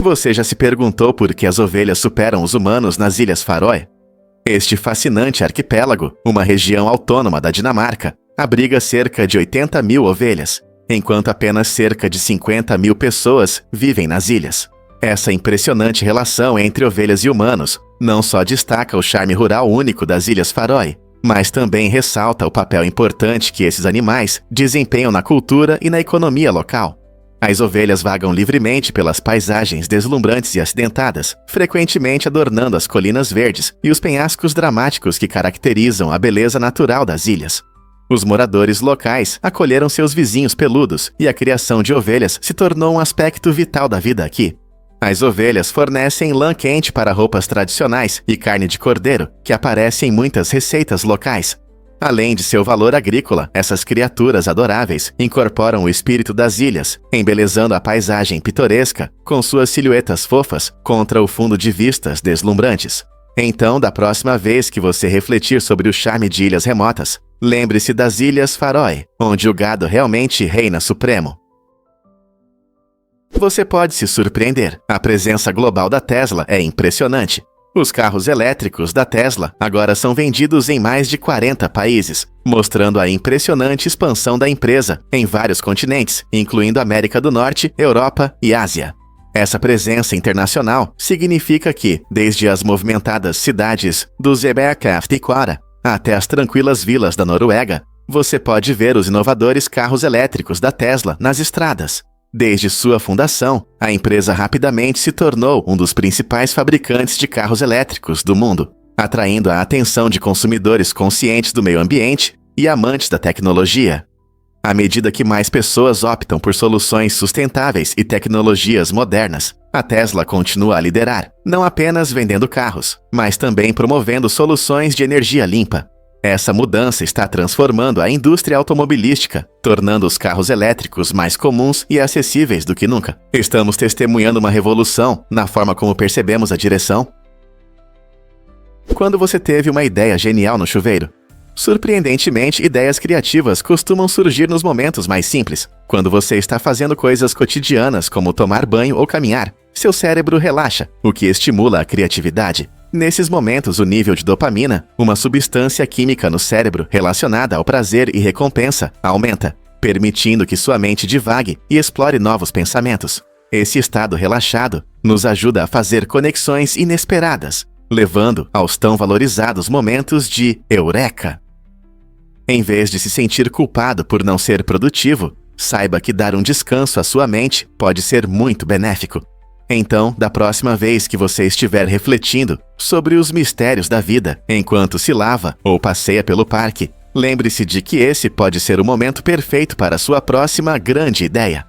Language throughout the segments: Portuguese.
Você já se perguntou por que as ovelhas superam os humanos nas Ilhas Faroe? Este fascinante arquipélago, uma região autônoma da Dinamarca, abriga cerca de 80 mil ovelhas, enquanto apenas cerca de 50 mil pessoas vivem nas ilhas. Essa impressionante relação entre ovelhas e humanos não só destaca o charme rural único das Ilhas Faroe, mas também ressalta o papel importante que esses animais desempenham na cultura e na economia local. As ovelhas vagam livremente pelas paisagens deslumbrantes e acidentadas, frequentemente adornando as colinas verdes e os penhascos dramáticos que caracterizam a beleza natural das ilhas. Os moradores locais acolheram seus vizinhos peludos e a criação de ovelhas se tornou um aspecto vital da vida aqui. As ovelhas fornecem lã quente para roupas tradicionais e carne de cordeiro, que aparece em muitas receitas locais. Além de seu valor agrícola, essas criaturas adoráveis incorporam o espírito das ilhas, embelezando a paisagem pitoresca com suas silhuetas fofas contra o fundo de vistas deslumbrantes. Então, da próxima vez que você refletir sobre o charme de ilhas remotas, lembre-se das Ilhas Faroe, onde o gado realmente reina supremo. Você pode se surpreender. A presença global da Tesla é impressionante. Os carros elétricos da Tesla agora são vendidos em mais de 40 países, mostrando a impressionante expansão da empresa em vários continentes, incluindo América do Norte, Europa e Ásia. Essa presença internacional significa que, desde as movimentadas cidades do Zeberkraft e Quara até as tranquilas vilas da Noruega, você pode ver os inovadores carros elétricos da Tesla nas estradas. Desde sua fundação, a empresa rapidamente se tornou um dos principais fabricantes de carros elétricos do mundo, atraindo a atenção de consumidores conscientes do meio ambiente e amantes da tecnologia. À medida que mais pessoas optam por soluções sustentáveis e tecnologias modernas, a Tesla continua a liderar, não apenas vendendo carros, mas também promovendo soluções de energia limpa. Essa mudança está transformando a indústria automobilística, tornando os carros elétricos mais comuns e acessíveis do que nunca. Estamos testemunhando uma revolução na forma como percebemos a direção. Quando você teve uma ideia genial no chuveiro? Surpreendentemente, ideias criativas costumam surgir nos momentos mais simples. Quando você está fazendo coisas cotidianas como tomar banho ou caminhar, seu cérebro relaxa, o que estimula a criatividade. Nesses momentos, o nível de dopamina, uma substância química no cérebro relacionada ao prazer e recompensa, aumenta, permitindo que sua mente divague e explore novos pensamentos. Esse estado relaxado nos ajuda a fazer conexões inesperadas, levando aos tão valorizados momentos de eureka. Em vez de se sentir culpado por não ser produtivo, saiba que dar um descanso à sua mente pode ser muito benéfico. Então, da próxima vez que você estiver refletindo sobre os mistérios da vida enquanto se lava ou passeia pelo parque, lembre-se de que esse pode ser o momento perfeito para a sua próxima grande ideia.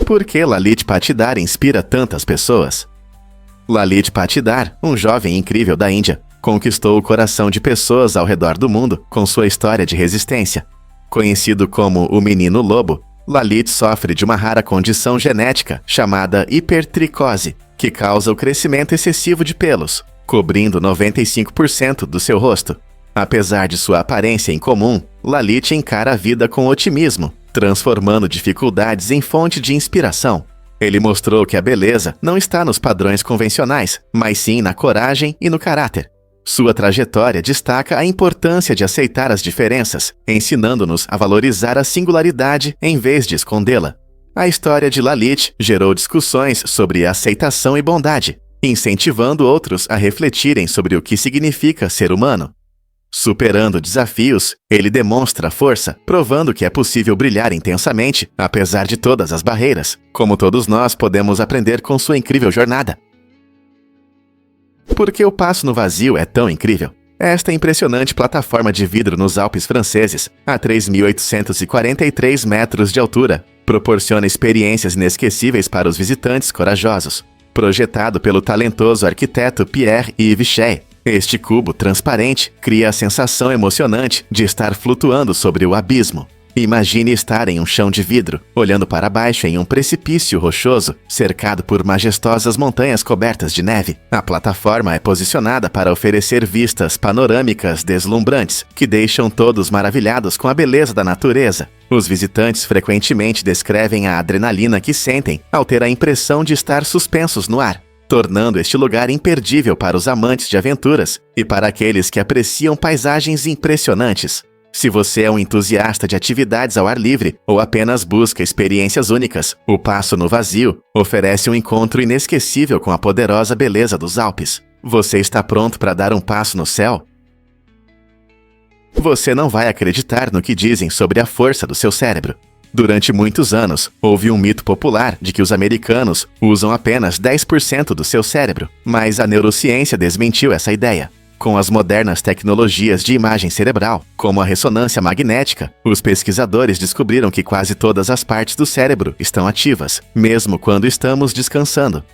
Por que Lalit Patidar inspira tantas pessoas? Lalit Patidar, um jovem incrível da Índia, conquistou o coração de pessoas ao redor do mundo com sua história de resistência. Conhecido como o Menino Lobo, Lalit sofre de uma rara condição genética chamada hipertricose, que causa o crescimento excessivo de pelos, cobrindo 95% do seu rosto. Apesar de sua aparência incomum, Lalit encara a vida com otimismo, transformando dificuldades em fonte de inspiração. Ele mostrou que a beleza não está nos padrões convencionais, mas sim na coragem e no caráter. Sua trajetória destaca a importância de aceitar as diferenças, ensinando-nos a valorizar a singularidade em vez de escondê-la. A história de Lalit gerou discussões sobre aceitação e bondade, incentivando outros a refletirem sobre o que significa ser humano. Superando desafios, ele demonstra força, provando que é possível brilhar intensamente, apesar de todas as barreiras. Como todos nós podemos aprender com sua incrível jornada. Por que o Passo no Vazio é tão incrível? Esta impressionante plataforma de vidro nos Alpes franceses, a 3.843 metros de altura, proporciona experiências inesquecíveis para os visitantes corajosos. Projetado pelo talentoso arquiteto Pierre-Yves Chey, este cubo transparente cria a sensação emocionante de estar flutuando sobre o abismo. Imagine estar em um chão de vidro, olhando para baixo em um precipício rochoso, cercado por majestosas montanhas cobertas de neve. A plataforma é posicionada para oferecer vistas panorâmicas deslumbrantes, que deixam todos maravilhados com a beleza da natureza. Os visitantes frequentemente descrevem a adrenalina que sentem ao ter a impressão de estar suspensos no ar, tornando este lugar imperdível para os amantes de aventuras e para aqueles que apreciam paisagens impressionantes. Se você é um entusiasta de atividades ao ar livre ou apenas busca experiências únicas, o Passo no Vazio oferece um encontro inesquecível com a poderosa beleza dos Alpes. Você está pronto para dar um passo no céu? Você não vai acreditar no que dizem sobre a força do seu cérebro. Durante muitos anos, houve um mito popular de que os americanos usam apenas 10% do seu cérebro, mas a neurociência desmentiu essa ideia. Com as modernas tecnologias de imagem cerebral, como a ressonância magnética, os pesquisadores descobriram que quase todas as partes do cérebro estão ativas, mesmo quando estamos descansando.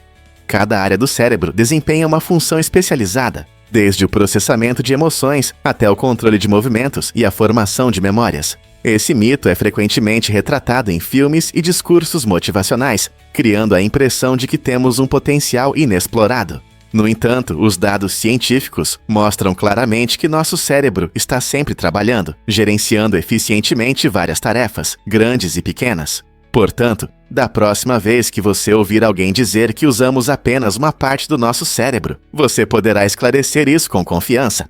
Cada área do cérebro desempenha uma função especializada, desde o processamento de emoções até o controle de movimentos e a formação de memórias. Esse mito é frequentemente retratado em filmes e discursos motivacionais, criando a impressão de que temos um potencial inexplorado. No entanto, os dados científicos mostram claramente que nosso cérebro está sempre trabalhando, gerenciando eficientemente várias tarefas, grandes e pequenas. Portanto, da próxima vez que você ouvir alguém dizer que usamos apenas uma parte do nosso cérebro, você poderá esclarecer isso com confiança.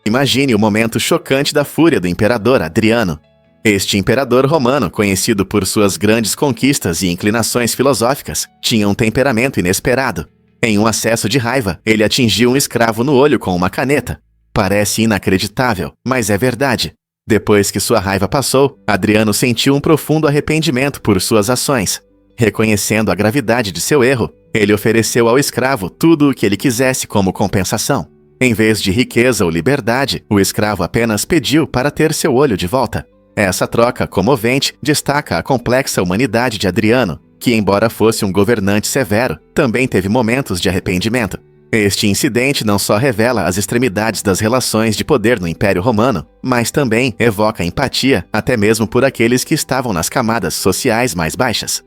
Imagine o momento chocante da fúria do imperador Adriano. Este imperador romano, conhecido por suas grandes conquistas e inclinações filosóficas, tinha um temperamento inesperado. Em um acesso de raiva, ele atingiu um escravo no olho com uma caneta. Parece inacreditável, mas é verdade. Depois que sua raiva passou, Adriano sentiu um profundo arrependimento por suas ações. Reconhecendo a gravidade de seu erro, ele ofereceu ao escravo tudo o que ele quisesse como compensação. Em vez de riqueza ou liberdade, o escravo apenas pediu para ter seu olho de volta. Essa troca comovente destaca a complexa humanidade de Adriano, que, embora fosse um governante severo, também teve momentos de arrependimento. Este incidente não só revela as extremidades das relações de poder no Império Romano, mas também evoca empatia até mesmo por aqueles que estavam nas camadas sociais mais baixas.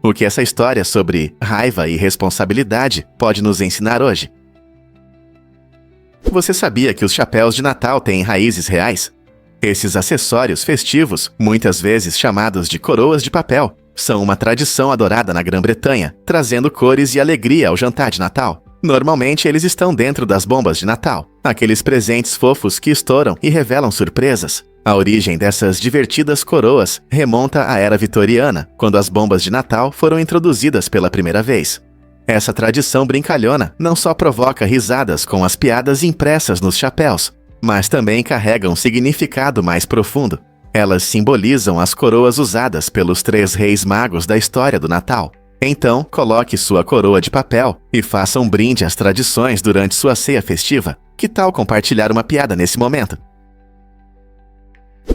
O que essa história sobre raiva e responsabilidade pode nos ensinar hoje? Você sabia que os chapéus de Natal têm raízes reais? Esses acessórios festivos, muitas vezes chamados de coroas de papel, são uma tradição adorada na Grã-Bretanha, trazendo cores e alegria ao jantar de Natal. Normalmente eles estão dentro das bombas de Natal, aqueles presentes fofos que estouram e revelam surpresas. A origem dessas divertidas coroas remonta à era vitoriana, quando as bombas de Natal foram introduzidas pela primeira vez. Essa tradição brincalhona não só provoca risadas com as piadas impressas nos chapéus, mas também carrega um significado mais profundo. Elas simbolizam as coroas usadas pelos 3 reis magos da história do Natal. Então, coloque sua coroa de papel e faça um brinde às tradições durante sua ceia festiva. Que tal compartilhar uma piada nesse momento?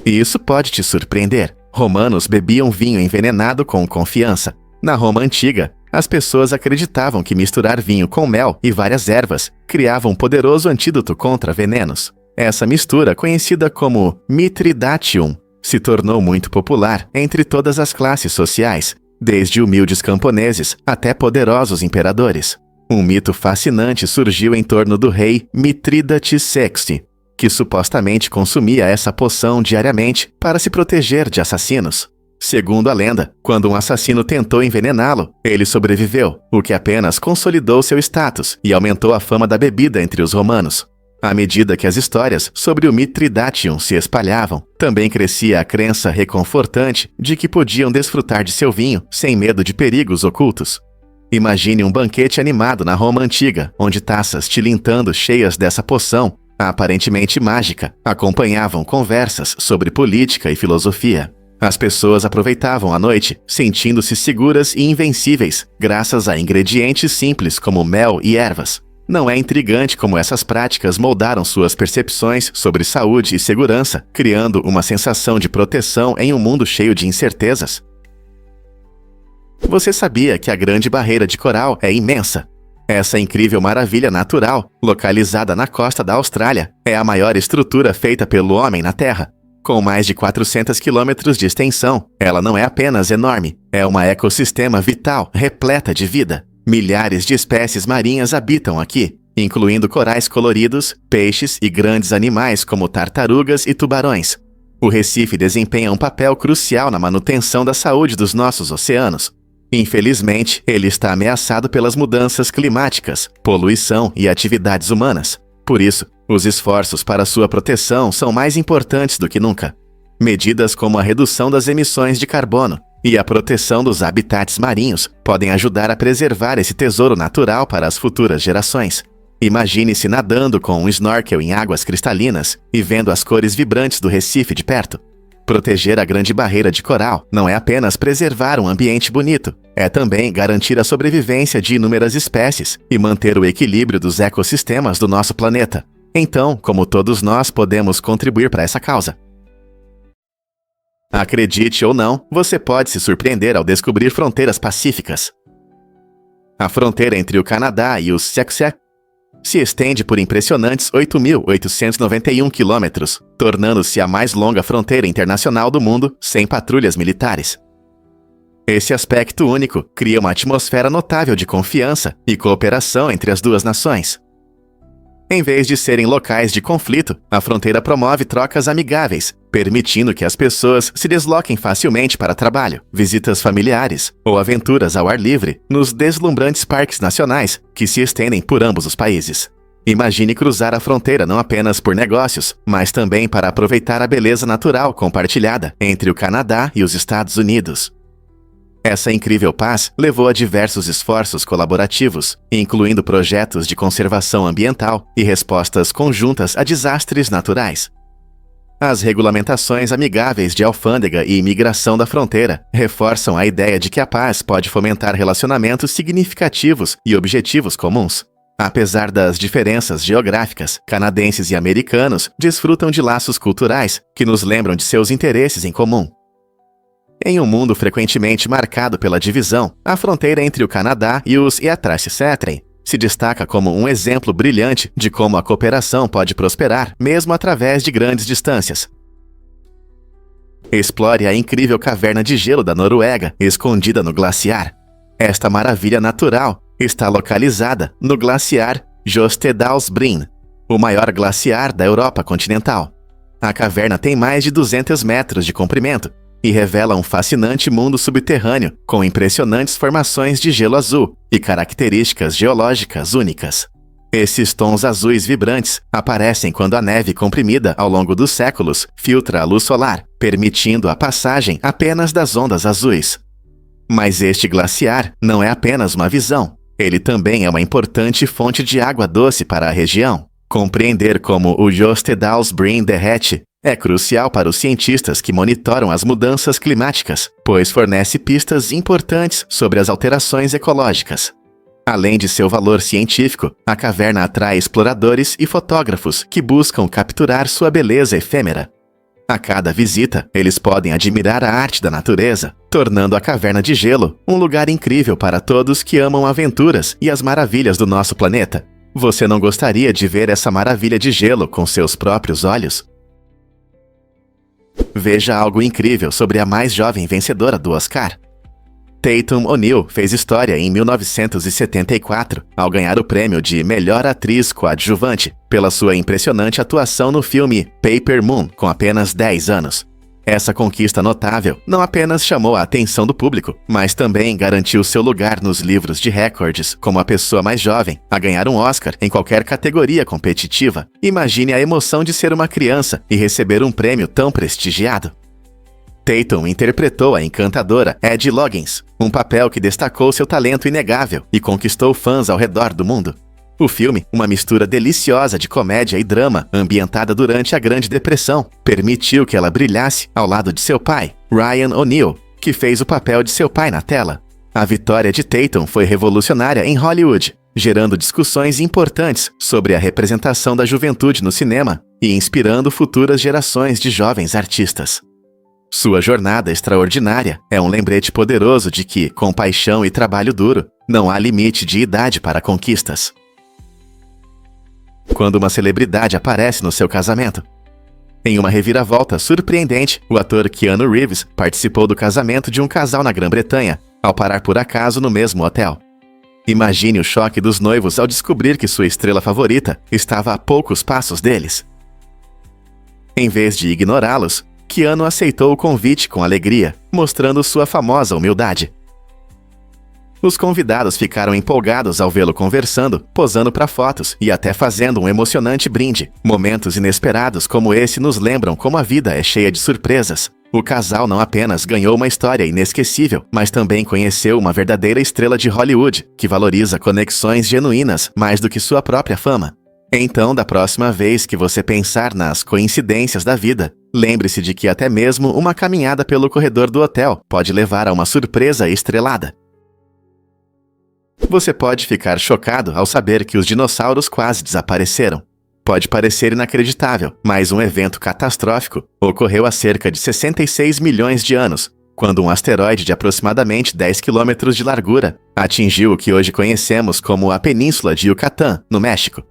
E isso pode te surpreender. Romanos bebiam vinho envenenado com confiança. Na Roma antiga, as pessoas acreditavam que misturar vinho com mel e várias ervas criava um poderoso antídoto contra venenos. Essa mistura, conhecida como Mithridatium, se tornou muito popular entre todas as classes sociais, desde humildes camponeses até poderosos imperadores. Um mito fascinante surgiu em torno do rei Mithridates VI, que supostamente consumia essa poção diariamente para se proteger de assassinos. Segundo a lenda, quando um assassino tentou envenená-lo, ele sobreviveu, o que apenas consolidou seu status e aumentou a fama da bebida entre os romanos. À medida que as histórias sobre o Mithridatium se espalhavam, também crescia a crença reconfortante de que podiam desfrutar de seu vinho sem medo de perigos ocultos. Imagine um banquete animado na Roma antiga, onde taças tilintando cheias dessa poção, aparentemente mágica, acompanhavam conversas sobre política e filosofia. As pessoas aproveitavam a noite, sentindo-se seguras e invencíveis, graças a ingredientes simples como mel e ervas. Não é intrigante como essas práticas moldaram suas percepções sobre saúde e segurança, criando uma sensação de proteção em um mundo cheio de incertezas? Você sabia que a Grande Barreira de Coral é imensa? Essa incrível maravilha natural, localizada na costa da Austrália, é a maior estrutura feita pelo homem na Terra. Com mais de 400 quilômetros de extensão, ela não é apenas enorme, é um ecossistema vital, repleta de vida. Milhares de espécies marinhas habitam aqui, incluindo corais coloridos, peixes e grandes animais como tartarugas e tubarões. O Recife desempenha um papel crucial na manutenção da saúde dos nossos oceanos. Infelizmente, ele está ameaçado pelas mudanças climáticas, poluição e atividades humanas. Por isso, os esforços para sua proteção são mais importantes do que nunca. Medidas como a redução das emissões de carbono e a proteção dos habitats marinhos podem ajudar a preservar esse tesouro natural para as futuras gerações. Imagine-se nadando com um snorkel em águas cristalinas e vendo as cores vibrantes do Recife de perto. Proteger a Grande Barreira de Coral não é apenas preservar um ambiente bonito, é também garantir a sobrevivência de inúmeras espécies e manter o equilíbrio dos ecossistemas do nosso planeta. Então, como todos nós podemos contribuir para essa causa? Acredite ou não, você pode se surpreender ao descobrir fronteiras pacíficas. A fronteira entre o Canadá e os Siouxsie se estende por impressionantes 8.891 quilômetros, tornando-se a mais longa fronteira internacional do mundo sem patrulhas militares. Esse aspecto único cria uma atmosfera notável de confiança e cooperação entre as duas nações. Em vez de serem locais de conflito, a fronteira promove trocas amigáveis, permitindo que as pessoas se desloquem facilmente para trabalho, visitas familiares ou aventuras ao ar livre nos deslumbrantes parques nacionais que se estendem por ambos os países. Imagine cruzar a fronteira não apenas por negócios, mas também para aproveitar a beleza natural compartilhada entre o Canadá e os Estados Unidos. Essa incrível paz levou a diversos esforços colaborativos, incluindo projetos de conservação ambiental e respostas conjuntas a desastres naturais. As regulamentações amigáveis de alfândega e imigração da fronteira reforçam a ideia de que a paz pode fomentar relacionamentos significativos e objetivos comuns. Apesar das diferenças geográficas, canadenses e americanos desfrutam de laços culturais que nos lembram de seus interesses em comum. Em um mundo frequentemente marcado pela divisão, a fronteira entre o Canadá e os Eatrace-Settren se destaca como um exemplo brilhante de como a cooperação pode prosperar mesmo através de grandes distâncias. Explore a incrível caverna de gelo da Noruega, escondida no glaciar. Esta maravilha natural está localizada no glaciar Jostedalsbreen, o maior glaciar da Europa continental. A caverna tem mais de 200 metros de comprimento e revela um fascinante mundo subterrâneo com impressionantes formações de gelo azul e características geológicas únicas. Esses tons azuis vibrantes aparecem quando a neve comprimida ao longo dos séculos filtra a luz solar, permitindo a passagem apenas das ondas azuis. Mas este glaciar não é apenas uma visão, ele também é uma importante fonte de água doce para a região. Compreender como o Jostedalsbreen derrete é crucial para os cientistas que monitoram as mudanças climáticas, pois fornece pistas importantes sobre as alterações ecológicas. Além de seu valor científico, a caverna atrai exploradores e fotógrafos que buscam capturar sua beleza efêmera. A cada visita, eles podem admirar a arte da natureza, tornando a caverna de gelo um lugar incrível para todos que amam aventuras e as maravilhas do nosso planeta. Você não gostaria de ver essa maravilha de gelo com seus próprios olhos? Veja algo incrível sobre a mais jovem vencedora do Oscar. Tatum O'Neal fez história em 1974 ao ganhar o prêmio de Melhor Atriz Coadjuvante pela sua impressionante atuação no filme Paper Moon com apenas 10 anos. Essa conquista notável não apenas chamou a atenção do público, mas também garantiu seu lugar nos livros de recordes como a pessoa mais jovem a ganhar um Oscar em qualquer categoria competitiva. Imagine a emoção de ser uma criança e receber um prêmio tão prestigiado. Tatum interpretou a encantadora Ed Loggins, um papel que destacou seu talento inegável e conquistou fãs ao redor do mundo. O filme, uma mistura deliciosa de comédia e drama, ambientada durante a Grande Depressão, permitiu que ela brilhasse ao lado de seu pai, Ryan O'Neal, que fez o papel de seu pai na tela. A vitória de Tatum foi revolucionária em Hollywood, gerando discussões importantes sobre a representação da juventude no cinema e inspirando futuras gerações de jovens artistas. Sua jornada extraordinária é um lembrete poderoso de que, com paixão e trabalho duro, não há limite de idade para conquistas. Quando uma celebridade aparece no seu casamento. Em uma reviravolta surpreendente, o ator Keanu Reeves participou do casamento de um casal na Grã-Bretanha, ao parar por acaso no mesmo hotel. Imagine o choque dos noivos ao descobrir que sua estrela favorita estava a poucos passos deles. Em vez de ignorá-los, Keanu aceitou o convite com alegria, mostrando sua famosa humildade. Os convidados ficaram empolgados ao vê-lo conversando, posando para fotos e até fazendo um emocionante brinde. Momentos inesperados como esse nos lembram como a vida é cheia de surpresas. O casal não apenas ganhou uma história inesquecível, mas também conheceu uma verdadeira estrela de Hollywood, que valoriza conexões genuínas mais do que sua própria fama. Então, da próxima vez que você pensar nas coincidências da vida, lembre-se de que até mesmo uma caminhada pelo corredor do hotel pode levar a uma surpresa estrelada. Você pode ficar chocado ao saber que os dinossauros quase desapareceram. Pode parecer inacreditável, mas um evento catastrófico ocorreu há cerca de 66 milhões de anos, quando um asteroide de aproximadamente 10 quilômetros de largura atingiu o que hoje conhecemos como a Península de Yucatán, no México.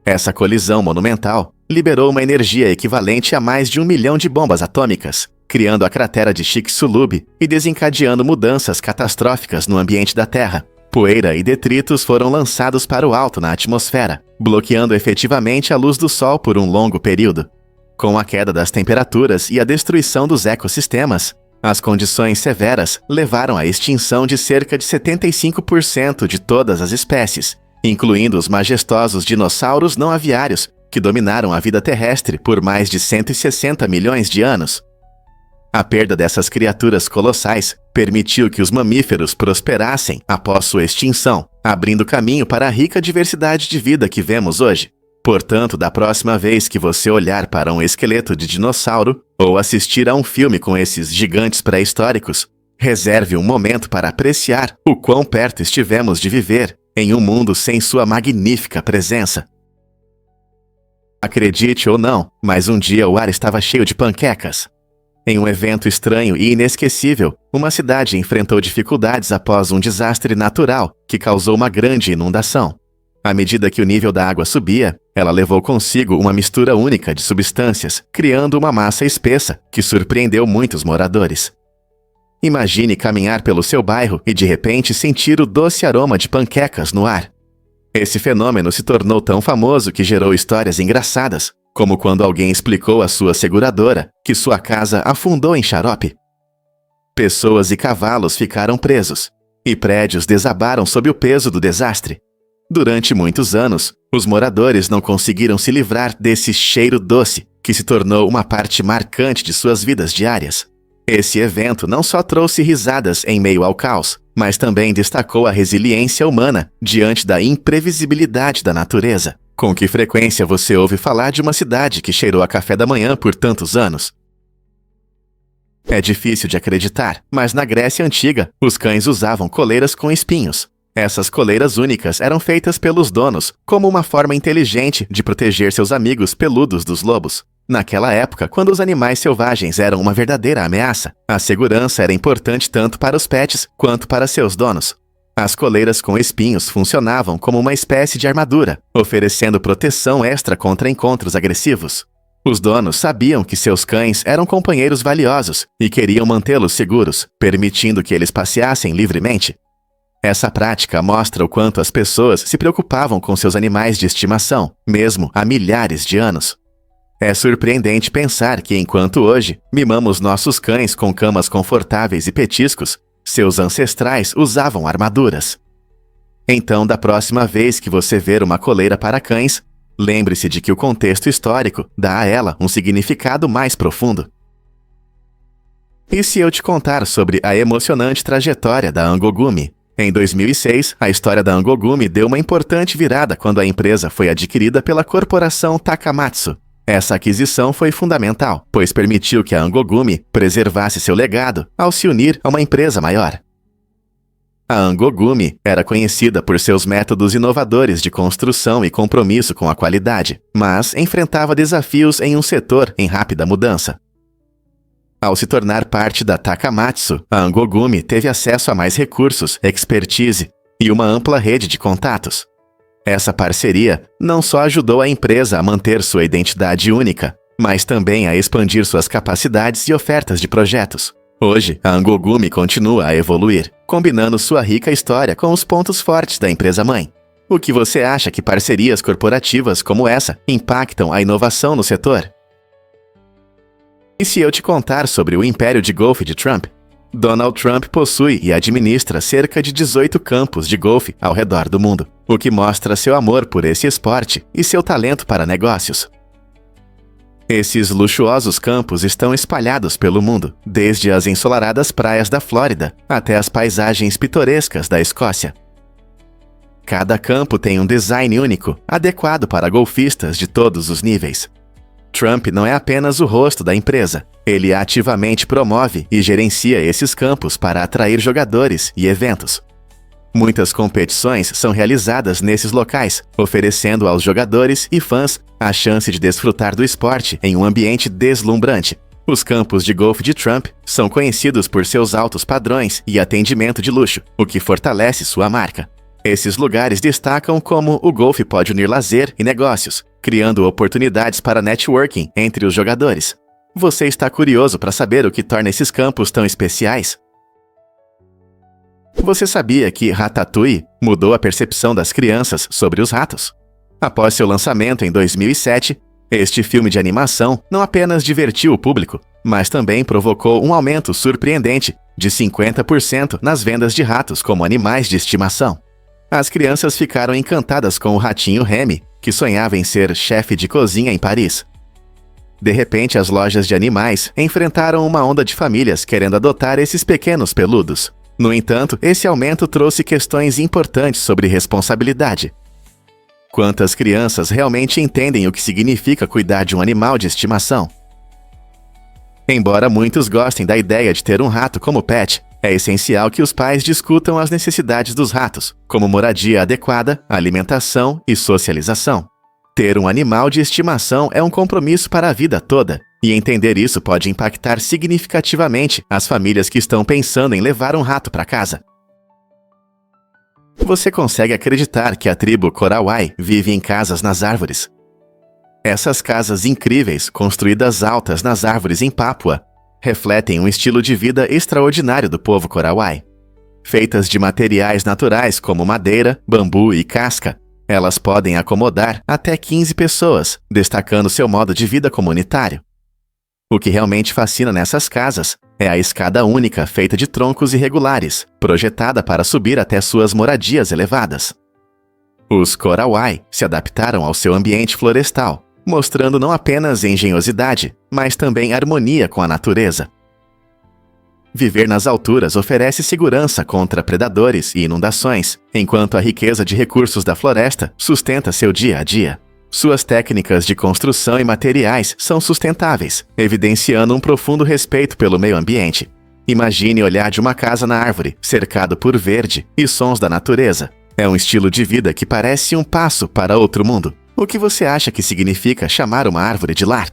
Essa colisão monumental liberou uma energia equivalente a mais de 1 milhão de bombas atômicas, criando a cratera de Chicxulub e desencadeando mudanças catastróficas no ambiente da Terra. Poeira e detritos foram lançados para o alto na atmosfera, bloqueando efetivamente a luz do Sol por um longo período. Com a queda das temperaturas e a destruição dos ecossistemas, as condições severas levaram à extinção de cerca de 75% de todas as espécies, incluindo os majestosos dinossauros não aviários, que dominaram a vida terrestre por mais de 160 milhões de anos. A perda dessas criaturas colossais permitiu que os mamíferos prosperassem após sua extinção, abrindo caminho para a rica diversidade de vida que vemos hoje. Portanto, da próxima vez que você olhar para um esqueleto de dinossauro ou assistir a um filme com esses gigantes pré-históricos, reserve um momento para apreciar o quão perto estivemos de viver em um mundo sem sua magnífica presença. Acredite ou não, mas um dia o ar estava cheio de panquecas. Em um evento estranho e inesquecível, uma cidade enfrentou dificuldades após um desastre natural que causou uma grande inundação. À medida que o nível da água subia, ela levou consigo uma mistura única de substâncias, criando uma massa espessa que surpreendeu muitos moradores. Imagine caminhar pelo seu bairro e de repente sentir o doce aroma de panquecas no ar. Esse fenômeno se tornou tão famoso que gerou histórias engraçadas, como quando alguém explicou à sua seguradora que sua casa afundou em xarope. Pessoas e cavalos ficaram presos, e prédios desabaram sob o peso do desastre. Durante muitos anos, os moradores não conseguiram se livrar desse cheiro doce, que se tornou uma parte marcante de suas vidas diárias. Esse evento não só trouxe risadas em meio ao caos, mas também destacou a resiliência humana diante da imprevisibilidade da natureza. Com que frequência você ouve falar de uma cidade que cheirou a café da manhã por tantos anos? É difícil de acreditar, mas na Grécia Antiga, os cães usavam coleiras com espinhos. Essas coleiras únicas eram feitas pelos donos, como uma forma inteligente de proteger seus amigos peludos dos lobos. Naquela época, quando os animais selvagens eram uma verdadeira ameaça, a segurança era importante tanto para os pets quanto para seus donos. As coleiras com espinhos funcionavam como uma espécie de armadura, oferecendo proteção extra contra encontros agressivos. Os donos sabiam que seus cães eram companheiros valiosos e queriam mantê-los seguros, permitindo que eles passeassem livremente. Essa prática mostra o quanto as pessoas se preocupavam com seus animais de estimação, mesmo há milhares de anos. É surpreendente pensar que, enquanto hoje mimamos nossos cães com camas confortáveis e petiscos, seus ancestrais usavam armaduras. Então, da próxima vez que você ver uma coleira para cães, lembre-se de que o contexto histórico dá a ela um significado mais profundo. E se eu te contar sobre a emocionante trajetória da Angogumi? Em 2006, a história da Angogumi deu uma importante virada quando a empresa foi adquirida pela corporação Takamatsu. Essa aquisição foi fundamental, pois permitiu que a Angogumi preservasse seu legado ao se unir a uma empresa maior. A Angogumi era conhecida por seus métodos inovadores de construção e compromisso com a qualidade, mas enfrentava desafios em um setor em rápida mudança. Ao se tornar parte da Takamatsu, a Angogumi teve acesso a mais recursos, expertise e uma ampla rede de contatos. Essa parceria não só ajudou a empresa a manter sua identidade única, mas também a expandir suas capacidades e ofertas de projetos. Hoje, a Angogumi continua a evoluir, combinando sua rica história com os pontos fortes da empresa-mãe. O que você acha que parcerias corporativas como essa impactam a inovação no setor? E se eu te contar sobre o império de golfe de Trump? Donald Trump possui e administra cerca de 18 campos de golfe ao redor do mundo, o que mostra seu amor por esse esporte e seu talento para negócios. Esses luxuosos campos estão espalhados pelo mundo, desde as ensolaradas praias da Flórida até as paisagens pitorescas da Escócia. Cada campo tem um design único, adequado para golfistas de todos os níveis. Trump não é apenas o rosto da empresa, ele ativamente promove e gerencia esses campos para atrair jogadores e eventos. Muitas competições são realizadas nesses locais, oferecendo aos jogadores e fãs a chance de desfrutar do esporte em um ambiente deslumbrante. Os campos de golfe de Trump são conhecidos por seus altos padrões e atendimento de luxo, o que fortalece sua marca. Esses lugares destacam como o golfe pode unir lazer e negócios, criando oportunidades para networking entre os jogadores. Você está curioso para saber o que torna esses campos tão especiais? Você sabia que Ratatouille mudou a percepção das crianças sobre os ratos? Após seu lançamento em 2007, este filme de animação não apenas divertiu o público, mas também provocou um aumento surpreendente de 50% nas vendas de ratos como animais de estimação. As crianças ficaram encantadas com o ratinho Remy, que sonhava em ser chefe de cozinha em Paris. De repente, as lojas de animais enfrentaram uma onda de famílias querendo adotar esses pequenos peludos. No entanto, esse aumento trouxe questões importantes sobre responsabilidade. Quantas crianças realmente entendem o que significa cuidar de um animal de estimação? Embora muitos gostem da ideia de ter um rato como pet, é essencial que os pais discutam as necessidades dos ratos, como moradia adequada, alimentação e socialização. Ter um animal de estimação é um compromisso para a vida toda, e entender isso pode impactar significativamente as famílias que estão pensando em levar um rato para casa. Você consegue acreditar que a tribo Korowai vive em casas nas árvores? Essas casas incríveis, construídas altas nas árvores em Papua, refletem um estilo de vida extraordinário do povo Korowai. Feitas de materiais naturais como madeira, bambu e casca, elas podem acomodar até 15 pessoas, destacando seu modo de vida comunitário. O que realmente fascina nessas casas é a escada única feita de troncos irregulares, projetada para subir até suas moradias elevadas. Os Korowai se adaptaram ao seu ambiente florestal, mostrando não apenas engenhosidade, mas também harmonia com a natureza. Viver nas alturas oferece segurança contra predadores e inundações, enquanto a riqueza de recursos da floresta sustenta seu dia a dia. Suas técnicas de construção e materiais são sustentáveis, evidenciando um profundo respeito pelo meio ambiente. Imagine olhar de uma casa na árvore, cercado por verde e sons da natureza. É um estilo de vida que parece um passo para outro mundo. O que você acha que significa chamar uma árvore de lar?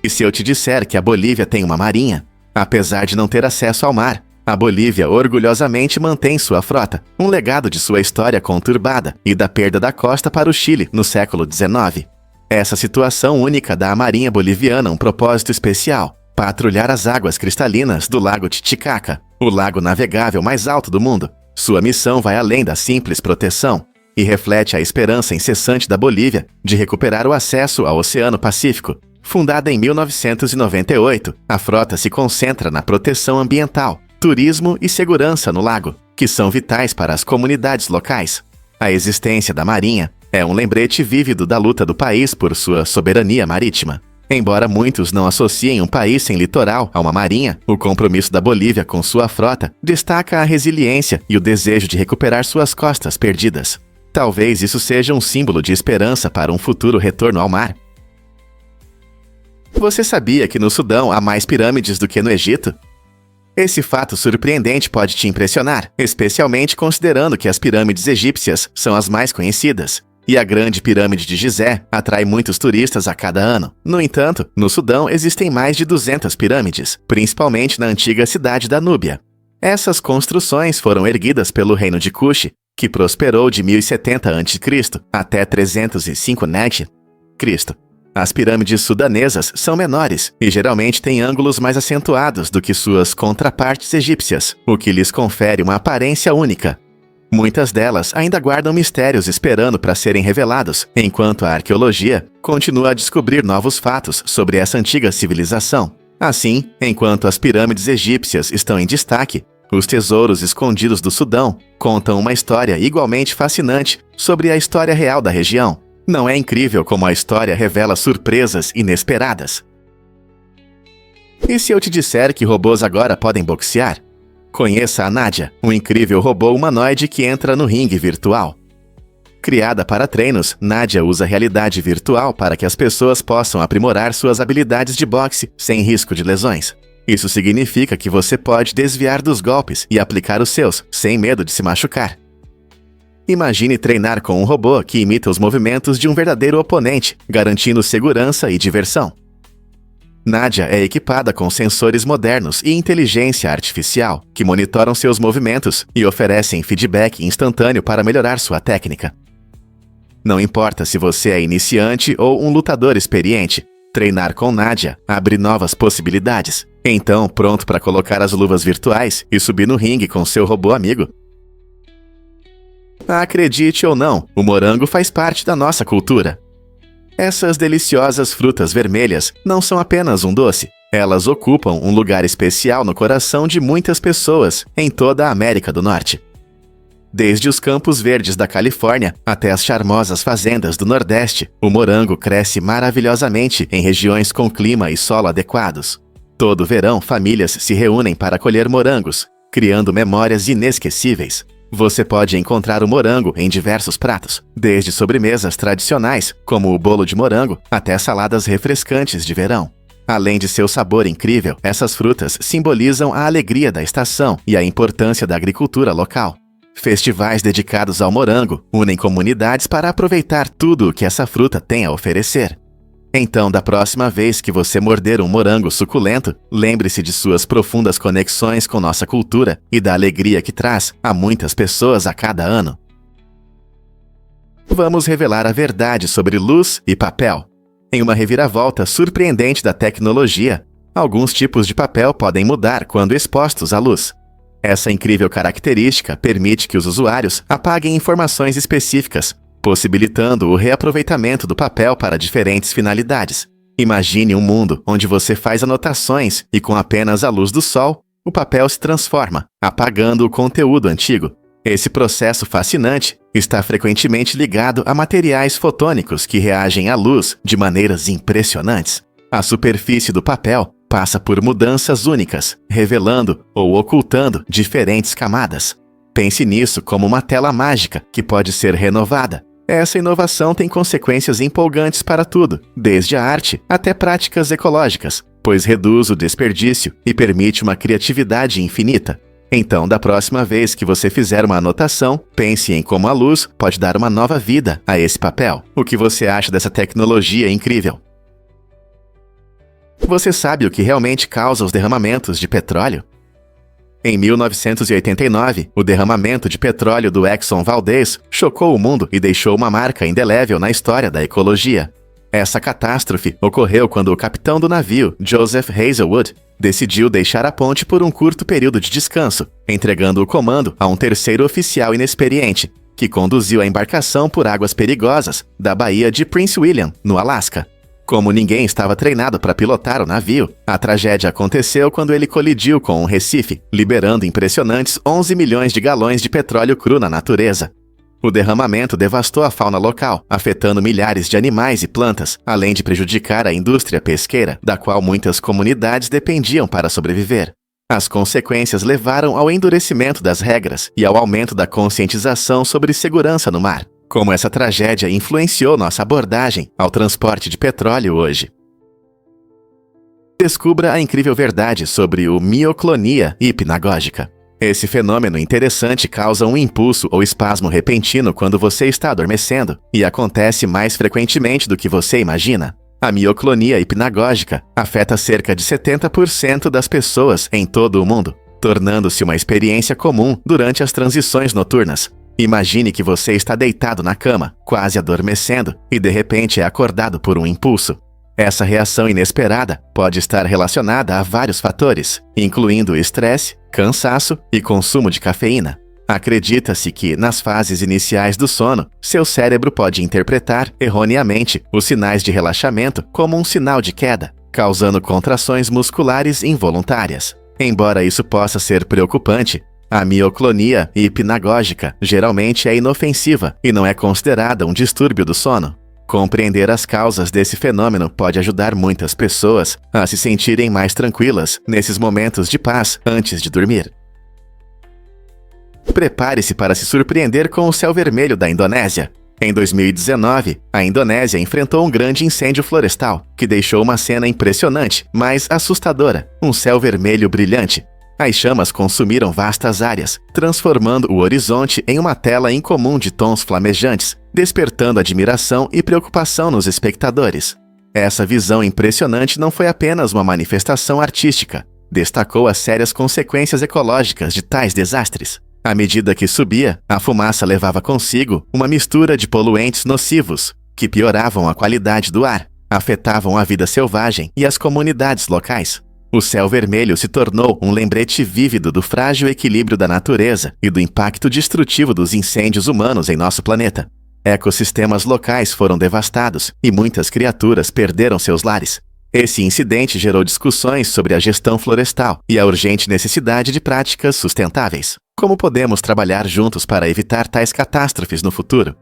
E se eu te disser que a Bolívia tem uma marinha? Apesar de não ter acesso ao mar, a Bolívia orgulhosamente mantém sua frota, um legado de sua história conturbada e da perda da costa para o Chile no século XIX. Essa situação única dá à Marinha Boliviana um propósito especial: patrulhar as águas cristalinas do Lago Titicaca, o lago navegável mais alto do mundo. Sua missão vai além da simples proteção e reflete a esperança incessante da Bolívia de recuperar o acesso ao Oceano Pacífico. Fundada em 1998, a frota se concentra na proteção ambiental, turismo e segurança no lago, que são vitais para as comunidades locais. A existência da Marinha é um lembrete vívido da luta do país por sua soberania marítima. Embora muitos não associem um país sem litoral a uma marinha, o compromisso da Bolívia com sua frota destaca a resiliência e o desejo de recuperar suas costas perdidas. Talvez isso seja um símbolo de esperança para um futuro retorno ao mar. Você sabia que no Sudão há mais pirâmides do que no Egito? Esse fato surpreendente pode te impressionar, especialmente considerando que as pirâmides egípcias são as mais conhecidas, e a grande pirâmide de Gizé atrai muitos turistas a cada ano. No entanto, no Sudão existem mais de 200 pirâmides, principalmente na antiga cidade da Núbia. Essas construções foram erguidas pelo reino de Kush, que prosperou de 1070 a.C. até 305 n.C. As pirâmides sudanesas são menores e geralmente têm ângulos mais acentuados do que suas contrapartes egípcias, o que lhes confere uma aparência única. Muitas delas ainda guardam mistérios esperando para serem revelados, enquanto a arqueologia continua a descobrir novos fatos sobre essa antiga civilização. Assim, enquanto as pirâmides egípcias estão em destaque, os tesouros escondidos do Sudão contam uma história igualmente fascinante sobre a história real da região. Não é incrível como a história revela surpresas inesperadas? E se eu te disser que robôs agora podem boxear? Conheça a Nadia, um incrível robô humanoide que entra no ringue virtual. Criada para treinos, Nadia usa realidade virtual para que as pessoas possam aprimorar suas habilidades de boxe sem risco de lesões. Isso significa que você pode desviar dos golpes e aplicar os seus, sem medo de se machucar. Imagine treinar com um robô que imita os movimentos de um verdadeiro oponente, garantindo segurança e diversão. Nadia é equipada com sensores modernos e inteligência artificial, que monitoram seus movimentos e oferecem feedback instantâneo para melhorar sua técnica. Não importa se você é iniciante ou um lutador experiente, treinar com Nadia abre novas possibilidades. Então, pronto para colocar as luvas virtuais e subir no ringue com seu robô amigo? Acredite ou não, o morango faz parte da nossa cultura. Essas deliciosas frutas vermelhas não são apenas um doce. Elas ocupam um lugar especial no coração de muitas pessoas em toda a América do Norte. Desde os campos verdes da Califórnia até as charmosas fazendas do Nordeste, o morango cresce maravilhosamente em regiões com clima e solo adequados. Todo verão, famílias se reúnem para colher morangos, criando memórias inesquecíveis. Você pode encontrar o morango em diversos pratos, desde sobremesas tradicionais, como o bolo de morango, até saladas refrescantes de verão. Além de seu sabor incrível, essas frutas simbolizam a alegria da estação e a importância da agricultura local. Festivais dedicados ao morango unem comunidades para aproveitar tudo o que essa fruta tem a oferecer. Então, da próxima vez que você morder um morango suculento, lembre-se de suas profundas conexões com nossa cultura e da alegria que traz a muitas pessoas a cada ano. Vamos revelar a verdade sobre luz e papel. Em uma reviravolta surpreendente da tecnologia, alguns tipos de papel podem mudar quando expostos à luz. Essa incrível característica permite que os usuários apaguem informações específicas, possibilitando o reaproveitamento do papel para diferentes finalidades. Imagine um mundo onde você faz anotações e com apenas a luz do sol, o papel se transforma, apagando o conteúdo antigo. Esse processo fascinante está frequentemente ligado a materiais fotônicos que reagem à luz de maneiras impressionantes. A superfície do papel passa por mudanças únicas, revelando ou ocultando diferentes camadas. Pense nisso como uma tela mágica que pode ser renovada. Essa inovação tem consequências empolgantes para tudo, desde a arte até práticas ecológicas, pois reduz o desperdício e permite uma criatividade infinita. Então, da próxima vez que você fizer uma anotação, pense em como a luz pode dar uma nova vida a esse papel. O que você acha dessa tecnologia incrível? Você sabe o que realmente causa os derramamentos de petróleo? Em 1989, o derramamento de petróleo do Exxon Valdez chocou o mundo e deixou uma marca indelével na história da ecologia. Essa catástrofe ocorreu quando o capitão do navio, Joseph Hazelwood, decidiu deixar a ponte por um curto período de descanso, entregando o comando a um terceiro oficial inexperiente, que conduziu a embarcação por águas perigosas da Baía de Prince William, no Alasca. Como ninguém estava treinado para pilotar o navio, a tragédia aconteceu quando ele colidiu com um recife, liberando impressionantes 11 milhões de galões de petróleo cru na natureza. O derramamento devastou a fauna local, afetando milhares de animais e plantas, além de prejudicar a indústria pesqueira, da qual muitas comunidades dependiam para sobreviver. As consequências levaram ao endurecimento das regras e ao aumento da conscientização sobre segurança no mar. Como essa tragédia influenciou nossa abordagem ao transporte de petróleo hoje. Descubra a incrível verdade sobre o mioclonia hipnagógica. Esse fenômeno interessante causa um impulso ou espasmo repentino quando você está adormecendo e acontece mais frequentemente do que você imagina. A mioclonia hipnagógica afeta cerca de 70% das pessoas em todo o mundo, tornando-se uma experiência comum durante as transições noturnas. Imagine que você está deitado na cama, quase adormecendo, e de repente é acordado por um impulso. Essa reação inesperada pode estar relacionada a vários fatores, incluindo estresse, cansaço e consumo de cafeína. Acredita-se que, nas fases iniciais do sono, seu cérebro pode interpretar, erroneamente, os sinais de relaxamento como um sinal de queda, causando contrações musculares involuntárias. Embora isso possa ser preocupante, a mioclonia hipnagógica geralmente é inofensiva e não é considerada um distúrbio do sono. Compreender as causas desse fenômeno pode ajudar muitas pessoas a se sentirem mais tranquilas nesses momentos de paz antes de dormir. Prepare-se para se surpreender com o céu vermelho da Indonésia. Em 2019, a Indonésia enfrentou um grande incêndio florestal, que deixou uma cena impressionante, mas assustadora: um céu vermelho brilhante. As chamas consumiram vastas áreas, transformando o horizonte em uma tela incomum de tons flamejantes, despertando admiração e preocupação nos espectadores. Essa visão impressionante não foi apenas uma manifestação artística, destacou as sérias consequências ecológicas de tais desastres. À medida que subia, a fumaça levava consigo uma mistura de poluentes nocivos, que pioravam a qualidade do ar, afetavam a vida selvagem e as comunidades locais. O céu vermelho se tornou um lembrete vívido do frágil equilíbrio da natureza e do impacto destrutivo dos incêndios humanos em nosso planeta. Ecossistemas locais foram devastados e muitas criaturas perderam seus lares. Esse incidente gerou discussões sobre a gestão florestal e a urgente necessidade de práticas sustentáveis. Como podemos trabalhar juntos para evitar tais catástrofes no futuro?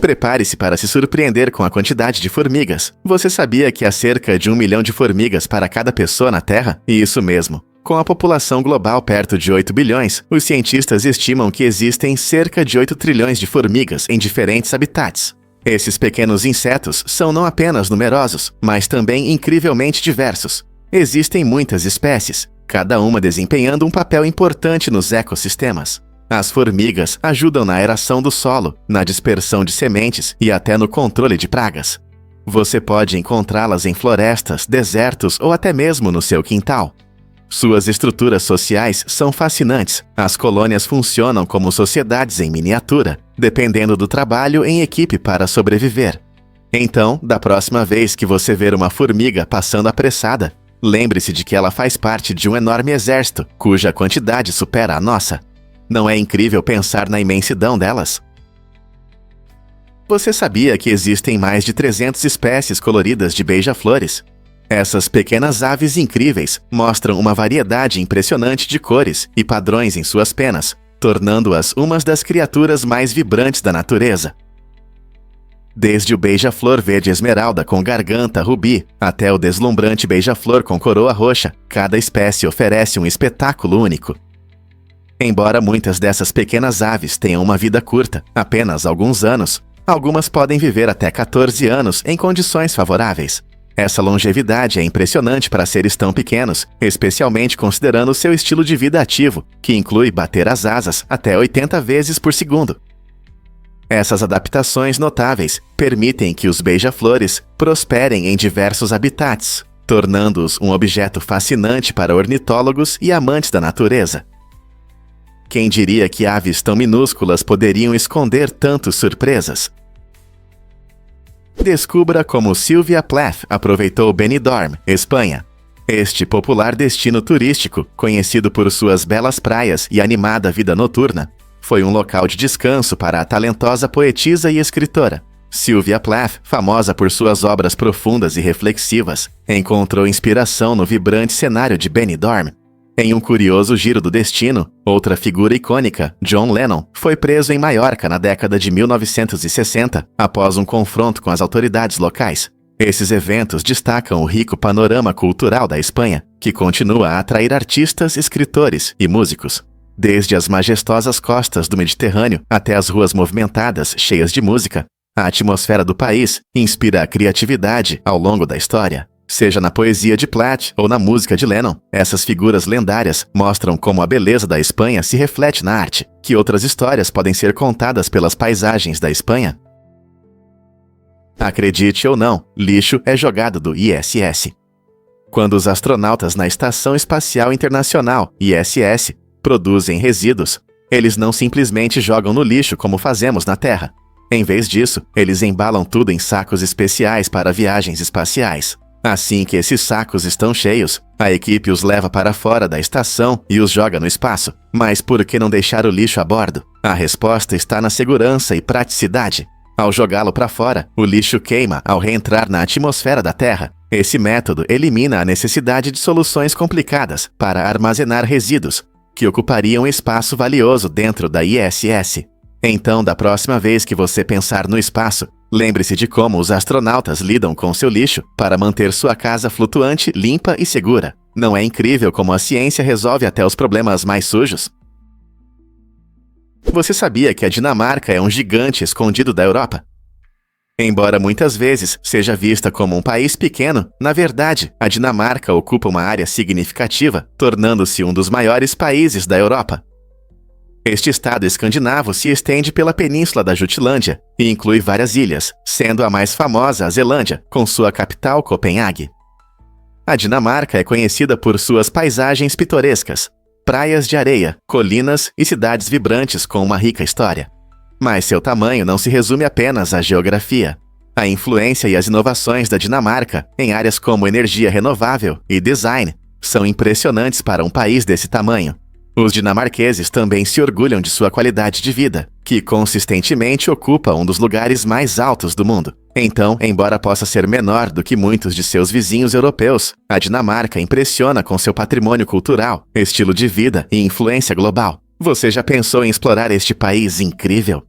Prepare-se para se surpreender com a quantidade de formigas. Você sabia que há cerca de 1 milhão de formigas para cada pessoa na Terra? Isso mesmo. Com a população global perto de 8 bilhões, os cientistas estimam que existem cerca de 8 trilhões de formigas em diferentes habitats. Esses pequenos insetos são não apenas numerosos, mas também incrivelmente diversos. Existem muitas espécies, cada uma desempenhando um papel importante nos ecossistemas. As formigas ajudam na aeração do solo, na dispersão de sementes e até no controle de pragas. Você pode encontrá-las em florestas, desertos ou até mesmo no seu quintal. Suas estruturas sociais são fascinantes. As colônias funcionam como sociedades em miniatura, dependendo do trabalho em equipe para sobreviver. Então, da próxima vez que você ver uma formiga passando apressada, lembre-se de que ela faz parte de um enorme exército, cuja quantidade supera a nossa. Não é incrível pensar na imensidão delas? Você sabia que existem mais de 300 espécies coloridas de beija-flores? Essas pequenas aves incríveis mostram uma variedade impressionante de cores e padrões em suas penas, tornando-as umas das criaturas mais vibrantes da natureza. Desde o beija-flor verde esmeralda com garganta rubi até o deslumbrante beija-flor com coroa roxa, cada espécie oferece um espetáculo único. Embora muitas dessas pequenas aves tenham uma vida curta, apenas alguns anos, algumas podem viver até 14 anos em condições favoráveis. Essa longevidade é impressionante para seres tão pequenos, especialmente considerando seu estilo de vida ativo, que inclui bater as asas até 80 vezes por segundo. Essas adaptações notáveis permitem que os beija-flores prosperem em diversos habitats, tornando-os um objeto fascinante para ornitólogos e amantes da natureza. Quem diria que aves tão minúsculas poderiam esconder tantas surpresas? Descubra como Sylvia Plath aproveitou Benidorm, Espanha. Este popular destino turístico, conhecido por suas belas praias e animada vida noturna, foi um local de descanso para a talentosa poetisa e escritora. Sylvia Plath, famosa por suas obras profundas e reflexivas, encontrou inspiração no vibrante cenário de Benidorm. Em um curioso giro do destino, outra figura icônica, John Lennon, foi preso em Maiorca na década de 1960, após um confronto com as autoridades locais. Esses eventos destacam o rico panorama cultural da Espanha, que continua a atrair artistas, escritores e músicos. Desde as majestosas costas do Mediterrâneo até as ruas movimentadas, cheias de música, a atmosfera do país inspira a criatividade ao longo da história. Seja na poesia de Plath ou na música de Lennon, essas figuras lendárias mostram como a beleza da Espanha se reflete na arte. Que outras histórias podem ser contadas pelas paisagens da Espanha? Acredite ou não, lixo é jogado do ISS. Quando os astronautas na Estação Espacial Internacional, ISS, produzem resíduos, eles não simplesmente jogam no lixo como fazemos na Terra. Em vez disso, eles embalam tudo em sacos especiais para viagens espaciais. Assim que esses sacos estão cheios, a equipe os leva para fora da estação e os joga no espaço. Mas por que não deixar o lixo a bordo? A resposta está na segurança e praticidade. Ao jogá-lo para fora, o lixo queima ao reentrar na atmosfera da Terra. Esse método elimina a necessidade de soluções complicadas para armazenar resíduos, que ocupariam espaço valioso dentro da ISS. Então, da próxima vez que você pensar no espaço, lembre-se de como os astronautas lidam com seu lixo para manter sua casa flutuante, limpa e segura. Não é incrível como a ciência resolve até os problemas mais sujos? Você sabia que a Dinamarca é um gigante escondido da Europa? Embora muitas vezes seja vista como um país pequeno, na verdade, a Dinamarca ocupa uma área significativa, tornando-se um dos maiores países da Europa. Este estado escandinavo se estende pela península da Jutlândia e inclui várias ilhas, sendo a mais famosa a Zelândia, com sua capital Copenhague. A Dinamarca é conhecida por suas paisagens pitorescas, praias de areia, colinas e cidades vibrantes com uma rica história. Mas seu tamanho não se resume apenas à geografia. A influência e as inovações da Dinamarca em áreas como energia renovável e design são impressionantes para um país desse tamanho. Os dinamarqueses também se orgulham de sua qualidade de vida, que consistentemente ocupa um dos lugares mais altos do mundo. Então, embora possa ser menor do que muitos de seus vizinhos europeus, a Dinamarca impressiona com seu patrimônio cultural, estilo de vida e influência global. Você já pensou em explorar este país incrível?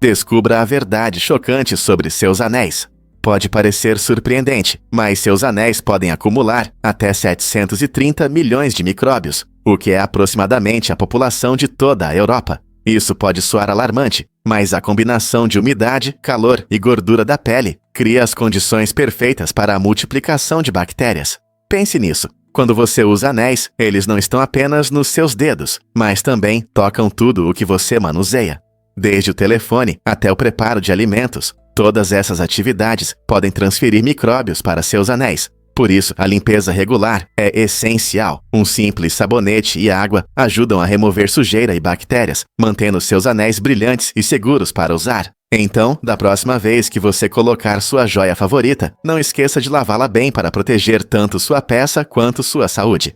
Descubra a verdade chocante sobre seus anéis. Pode parecer surpreendente, mas seus anéis podem acumular até 730 milhões de micróbios, o que é aproximadamente a população de toda a Europa. Isso pode soar alarmante, mas a combinação de umidade, calor e gordura da pele cria as condições perfeitas para a multiplicação de bactérias. Pense nisso. Quando você usa anéis, eles não estão apenas nos seus dedos, mas também tocam tudo o que você manuseia. Desde o telefone até o preparo de alimentos, todas essas atividades podem transferir micróbios para seus anéis. Por isso, a limpeza regular é essencial. Um simples sabonete e água ajudam a remover sujeira e bactérias, mantendo seus anéis brilhantes e seguros para usar. Então, da próxima vez que você colocar sua joia favorita, não esqueça de lavá-la bem para proteger tanto sua peça quanto sua saúde.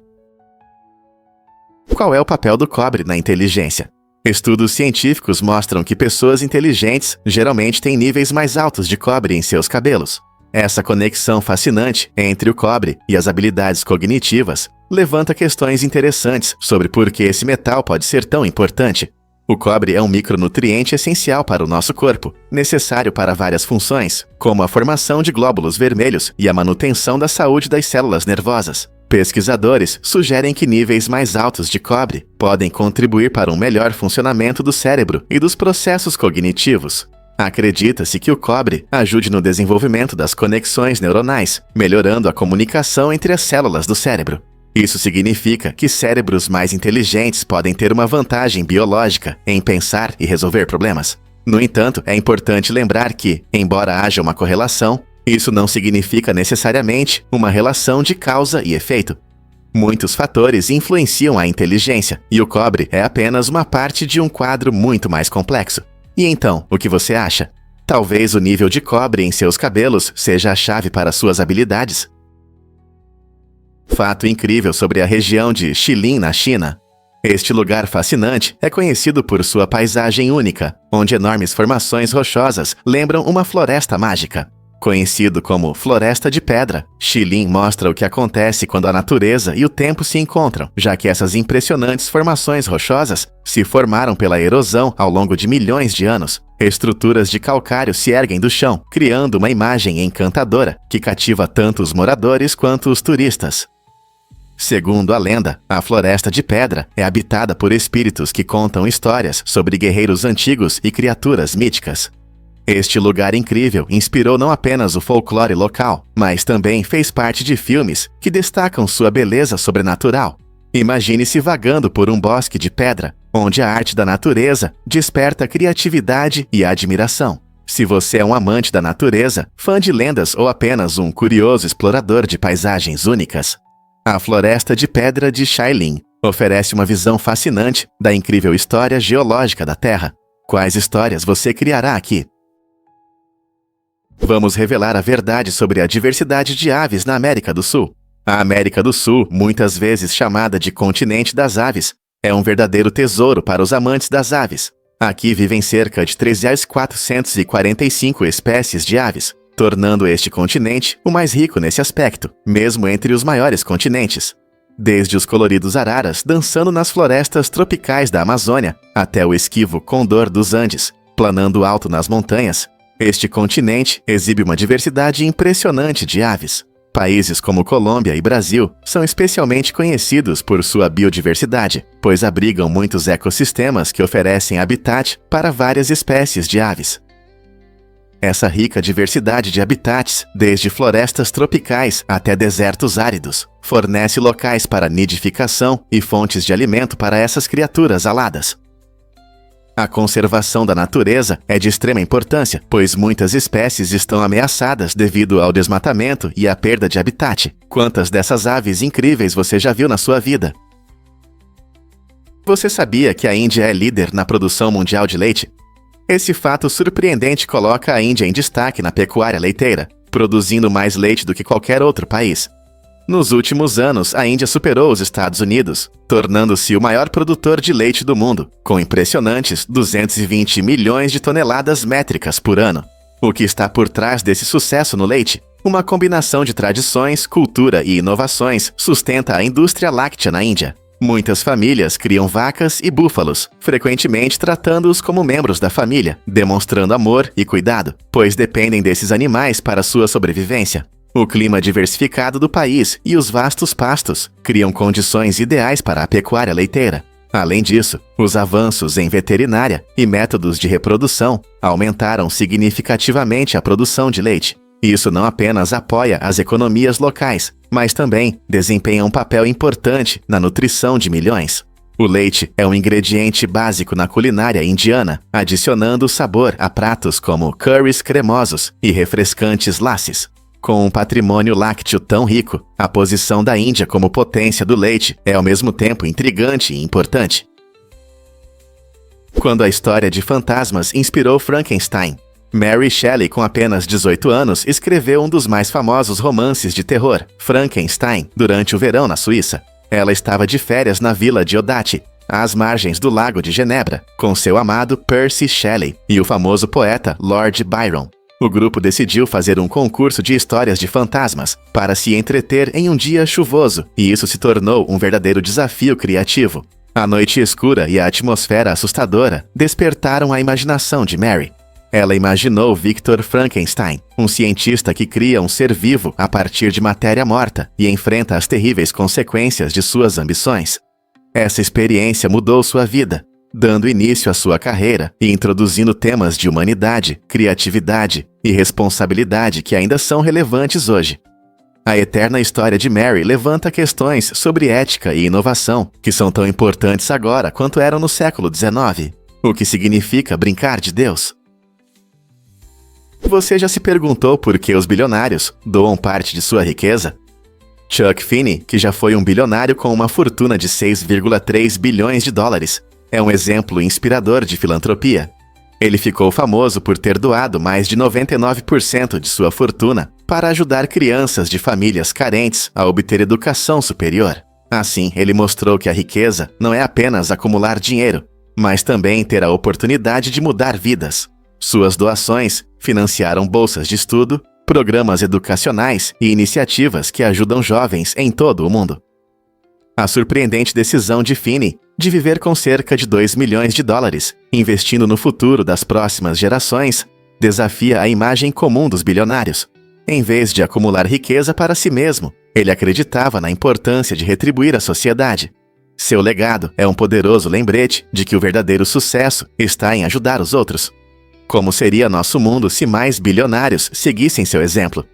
Qual é o papel do cobre na inteligência? Estudos científicos mostram que pessoas inteligentes geralmente têm níveis mais altos de cobre em seus cabelos. Essa conexão fascinante entre o cobre e as habilidades cognitivas levanta questões interessantes sobre por que esse metal pode ser tão importante. O cobre é um micronutriente essencial para o nosso corpo, necessário para várias funções, como a formação de glóbulos vermelhos e a manutenção da saúde das células nervosas. Pesquisadores sugerem que níveis mais altos de cobre podem contribuir para um melhor funcionamento do cérebro e dos processos cognitivos. Acredita-se que o cobre ajude no desenvolvimento das conexões neuronais, melhorando a comunicação entre as células do cérebro. Isso significa que cérebros mais inteligentes podem ter uma vantagem biológica em pensar e resolver problemas. No entanto, é importante lembrar que, embora haja uma correlação, isso não significa necessariamente uma relação de causa e efeito. Muitos fatores influenciam a inteligência, e o cobre é apenas uma parte de um quadro muito mais complexo. E então, o que você acha? Talvez o nível de cobre em seus cabelos seja a chave para suas habilidades? Fato incrível sobre a região de Shilin, na China. Este lugar fascinante é conhecido por sua paisagem única, onde enormes formações rochosas lembram uma floresta mágica. Conhecido como Floresta de Pedra, Shilin mostra o que acontece quando a natureza e o tempo se encontram, já que essas impressionantes formações rochosas se formaram pela erosão ao longo de milhões de anos. Estruturas de calcário se erguem do chão, criando uma imagem encantadora que cativa tanto os moradores quanto os turistas. Segundo a lenda, a Floresta de Pedra é habitada por espíritos que contam histórias sobre guerreiros antigos e criaturas míticas. Este lugar incrível inspirou não apenas o folclore local, mas também fez parte de filmes que destacam sua beleza sobrenatural. Imagine-se vagando por um bosque de pedra, onde a arte da natureza desperta criatividade e admiração. Se você é um amante da natureza, fã de lendas ou apenas um curioso explorador de paisagens únicas, a Floresta de Pedra de Shilin oferece uma visão fascinante da incrível história geológica da Terra. Quais histórias você criará aqui? Vamos revelar a verdade sobre a diversidade de aves na América do Sul. A América do Sul, muitas vezes chamada de continente das aves, é um verdadeiro tesouro para os amantes das aves. Aqui vivem cerca de 3.445 espécies de aves, tornando este continente o mais rico nesse aspecto, mesmo entre os maiores continentes. Desde os coloridos araras dançando nas florestas tropicais da Amazônia, até o esquivo condor dos Andes, planando alto nas montanhas, este continente exibe uma diversidade impressionante de aves. Países como Colômbia e Brasil são especialmente conhecidos por sua biodiversidade, pois abrigam muitos ecossistemas que oferecem habitat para várias espécies de aves. Essa rica diversidade de habitats, desde florestas tropicais até desertos áridos, fornece locais para nidificação e fontes de alimento para essas criaturas aladas. A conservação da natureza é de extrema importância, pois muitas espécies estão ameaçadas devido ao desmatamento e à perda de habitat. Quantas dessas aves incríveis você já viu na sua vida? Você sabia que a Índia é líder na produção mundial de leite? Esse fato surpreendente coloca a Índia em destaque na pecuária leiteira, produzindo mais leite do que qualquer outro país. Nos últimos anos, a Índia superou os Estados Unidos, tornando-se o maior produtor de leite do mundo, com impressionantes 220 milhões de toneladas métricas por ano. O que está por trás desse sucesso no leite? Uma combinação de tradições, cultura e inovações sustenta a indústria láctea na Índia. Muitas famílias criam vacas e búfalos, frequentemente tratando-os como membros da família, demonstrando amor e cuidado, pois dependem desses animais para sua sobrevivência. O clima diversificado do país e os vastos pastos criam condições ideais para a pecuária leiteira. Além disso, os avanços em veterinária e métodos de reprodução aumentaram significativamente a produção de leite. Isso não apenas apoia as economias locais, mas também desempenha um papel importante na nutrição de milhões. O leite é um ingrediente básico na culinária indiana, adicionando sabor a pratos como curries cremosos e refrescantes lassis. Com um patrimônio lácteo tão rico, a posição da Índia como potência do leite é ao mesmo tempo intrigante e importante. Quando a história de fantasmas inspirou Frankenstein, Mary Shelley, com apenas 18 anos, escreveu um dos mais famosos romances de terror, Frankenstein, durante o verão na Suíça. Ela estava de férias na vila de Odate, às margens do Lago de Genebra, com seu amado Percy Shelley e o famoso poeta Lord Byron. O grupo decidiu fazer um concurso de histórias de fantasmas para se entreter em um dia chuvoso, e isso se tornou um verdadeiro desafio criativo. A noite escura e a atmosfera assustadora despertaram a imaginação de Mary. Ela imaginou Victor Frankenstein, um cientista que cria um ser vivo a partir de matéria morta e enfrenta as terríveis consequências de suas ambições. Essa experiência mudou sua vida, dando início à sua carreira e introduzindo temas de humanidade, criatividade e responsabilidade que ainda são relevantes hoje. A eterna história de Mary levanta questões sobre ética e inovação, que são tão importantes agora quanto eram no século XIX. O que significa brincar de Deus? Você já se perguntou por que os bilionários doam parte de sua riqueza? Chuck Finney, que já foi um bilionário com uma fortuna de 6,3 bilhões de dólares, é um exemplo inspirador de filantropia. Ele ficou famoso por ter doado mais de 99% de sua fortuna para ajudar crianças de famílias carentes a obter educação superior. Assim, ele mostrou que a riqueza não é apenas acumular dinheiro, mas também ter a oportunidade de mudar vidas. Suas doações financiaram bolsas de estudo, programas educacionais e iniciativas que ajudam jovens em todo o mundo. A surpreendente decisão de Finney de viver com cerca de 2 milhões de dólares, investindo no futuro das próximas gerações, desafia a imagem comum dos bilionários. Em vez de acumular riqueza para si mesmo, ele acreditava na importância de retribuir à sociedade. Seu legado é um poderoso lembrete de que o verdadeiro sucesso está em ajudar os outros. Como seria nosso mundo se mais bilionários seguissem seu exemplo?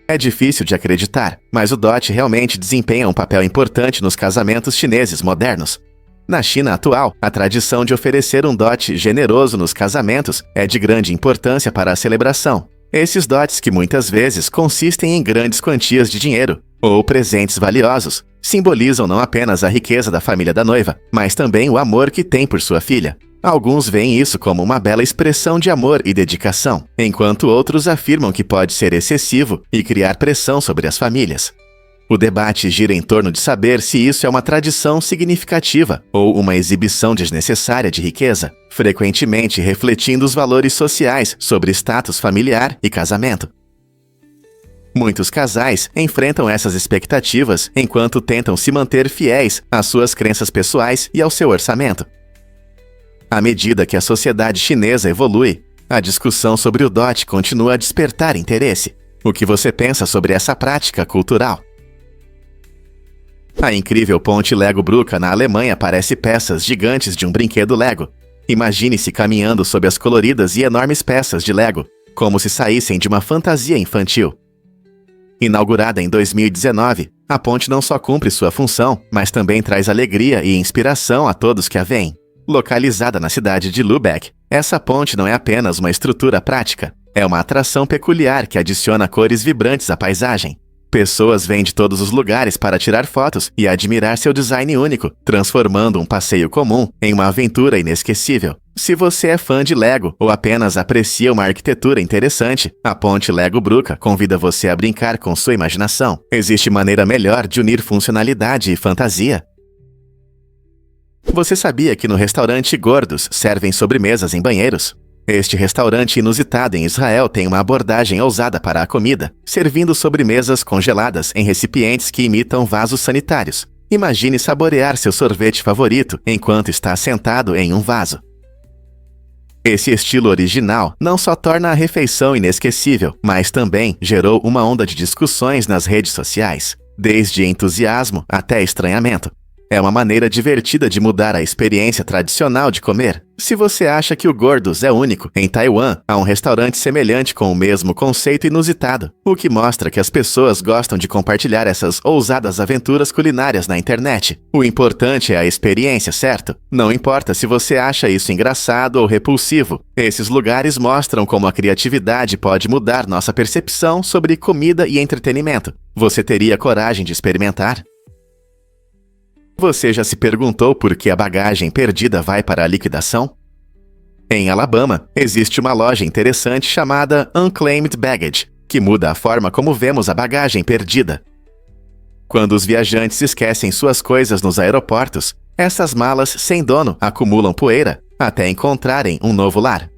É difícil de acreditar, mas o dote realmente desempenha um papel importante nos casamentos chineses modernos. Na China atual, a tradição de oferecer um dote generoso nos casamentos é de grande importância para a celebração. Esses dotes, que muitas vezes consistem em grandes quantias de dinheiro ou presentes valiosos, simbolizam não apenas a riqueza da família da noiva, mas também o amor que tem por sua filha. Alguns veem isso como uma bela expressão de amor e dedicação, enquanto outros afirmam que pode ser excessivo e criar pressão sobre as famílias. O debate gira em torno de saber se isso é uma tradição significativa ou uma exibição desnecessária de riqueza, frequentemente refletindo os valores sociais sobre status familiar e casamento. Muitos casais enfrentam essas expectativas enquanto tentam se manter fiéis às suas crenças pessoais e ao seu orçamento. À medida que a sociedade chinesa evolui, a discussão sobre o dote continua a despertar interesse. O que você pensa sobre essa prática cultural? A incrível ponte Lego Brücke na Alemanha parece peças gigantes de um brinquedo Lego. Imagine-se caminhando sob as coloridas e enormes peças de Lego, como se saíssem de uma fantasia infantil. Inaugurada em 2019, a ponte não só cumpre sua função, mas também traz alegria e inspiração a todos que a veem. Localizada na cidade de Lübeck, essa ponte não é apenas uma estrutura prática, é uma atração peculiar que adiciona cores vibrantes à paisagem. Pessoas vêm de todos os lugares para tirar fotos e admirar seu design único, transformando um passeio comum em uma aventura inesquecível. Se você é fã de Lego ou apenas aprecia uma arquitetura interessante, a ponte Lego Brücke convida você a brincar com sua imaginação. Existe maneira melhor de unir funcionalidade e fantasia? Você sabia que no restaurante Gordos servem sobremesas em banheiros? Este restaurante inusitado em Israel tem uma abordagem ousada para a comida, servindo sobremesas congeladas em recipientes que imitam vasos sanitários. Imagine saborear seu sorvete favorito enquanto está sentado em um vaso. Esse estilo original não só torna a refeição inesquecível, mas também gerou uma onda de discussões nas redes sociais, desde entusiasmo até estranhamento. É uma maneira divertida de mudar a experiência tradicional de comer. Se você acha que o Gordos é único, em Taiwan há um restaurante semelhante com o mesmo conceito inusitado, o que mostra que as pessoas gostam de compartilhar essas ousadas aventuras culinárias na internet. O importante é a experiência, certo? Não importa se você acha isso engraçado ou repulsivo, esses lugares mostram como a criatividade pode mudar nossa percepção sobre comida e entretenimento. Você teria coragem de experimentar? Você já se perguntou por que a bagagem perdida vai para a liquidação? Em Alabama, existe uma loja interessante chamada Unclaimed Baggage, que muda a forma como vemos a bagagem perdida. Quando os viajantes esquecem suas coisas nos aeroportos, essas malas sem dono acumulam poeira até encontrarem um novo lar.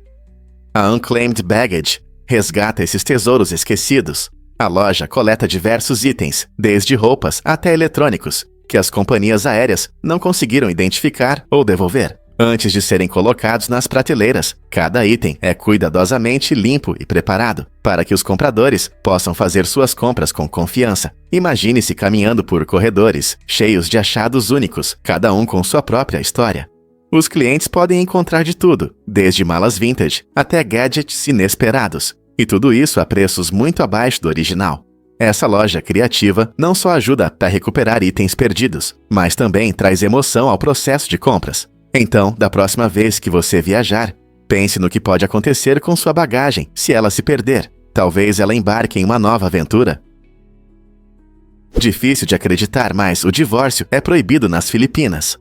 A Unclaimed Baggage resgata esses tesouros esquecidos. A loja coleta diversos itens, desde roupas até eletrônicos, que as companhias aéreas não conseguiram identificar ou devolver. Antes de serem colocados nas prateleiras, cada item é cuidadosamente limpo e preparado, para que os compradores possam fazer suas compras com confiança. Imagine-se caminhando por corredores, cheios de achados únicos, cada um com sua própria história. Os clientes podem encontrar de tudo, desde malas vintage até gadgets inesperados, e tudo isso a preços muito abaixo do original. Essa loja criativa não só ajuda a recuperar itens perdidos, mas também traz emoção ao processo de compras. Então, da próxima vez que você viajar, pense no que pode acontecer com sua bagagem se ela se perder. Talvez ela embarque em uma nova aventura. Difícil de acreditar, mas o divórcio é proibido nas Filipinas.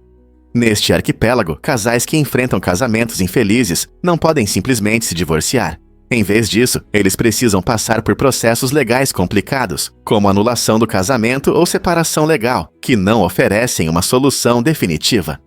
Neste arquipélago, casais que enfrentam casamentos infelizes não podem simplesmente se divorciar. Em vez disso, eles precisam passar por processos legais complicados, como anulação do casamento ou separação legal, que não oferecem uma solução definitiva.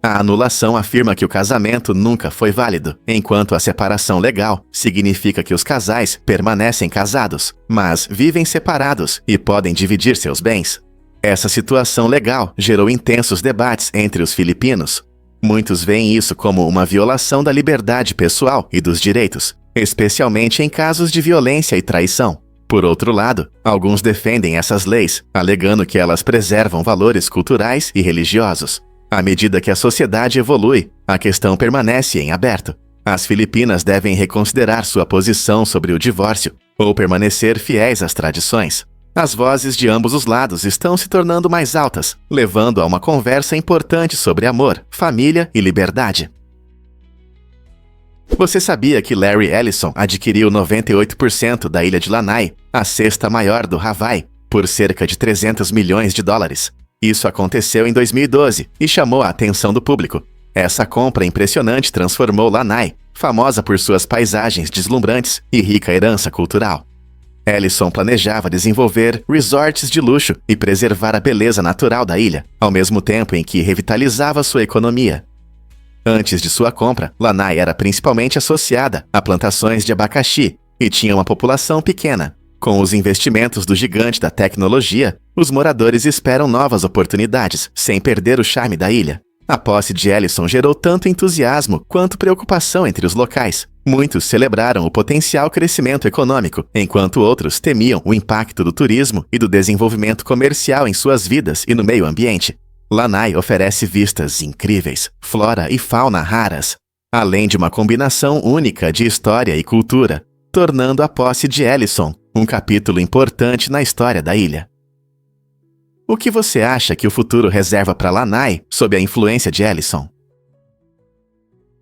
A anulação afirma que o casamento nunca foi válido, enquanto a separação legal significa que os casais permanecem casados, mas vivem separados e podem dividir seus bens. Essa situação legal gerou intensos debates entre os filipinos. Muitos veem isso como uma violação da liberdade pessoal e dos direitos, especialmente em casos de violência e traição. Por outro lado, alguns defendem essas leis, alegando que elas preservam valores culturais e religiosos. À medida que a sociedade evolui, a questão permanece em aberto. As Filipinas devem reconsiderar sua posição sobre o divórcio ou permanecer fiéis às tradições. As vozes de ambos os lados estão se tornando mais altas, levando a uma conversa importante sobre amor, família e liberdade. Você sabia que Larry Ellison adquiriu 98% da ilha de Lanai, a sexta maior do Hawaii, por cerca de 300 milhões de dólares? Isso aconteceu em 2012 e chamou a atenção do público. Essa compra impressionante transformou Lanai, famosa por suas paisagens deslumbrantes e rica herança cultural. Ellison planejava desenvolver resorts de luxo e preservar a beleza natural da ilha, ao mesmo tempo em que revitalizava sua economia. Antes de sua compra, Lanai era principalmente associada a plantações de abacaxi e tinha uma população pequena. Com os investimentos do gigante da tecnologia, os moradores esperam novas oportunidades, sem perder o charme da ilha. A posse de Ellison gerou tanto entusiasmo quanto preocupação entre os locais. Muitos celebraram o potencial crescimento econômico, enquanto outros temiam o impacto do turismo e do desenvolvimento comercial em suas vidas e no meio ambiente. Lanai oferece vistas incríveis, flora e fauna raras, além de uma combinação única de história e cultura, tornando a posse de Ellison um capítulo importante na história da ilha. O que você acha que o futuro reserva para Lanai sob a influência de Ellison?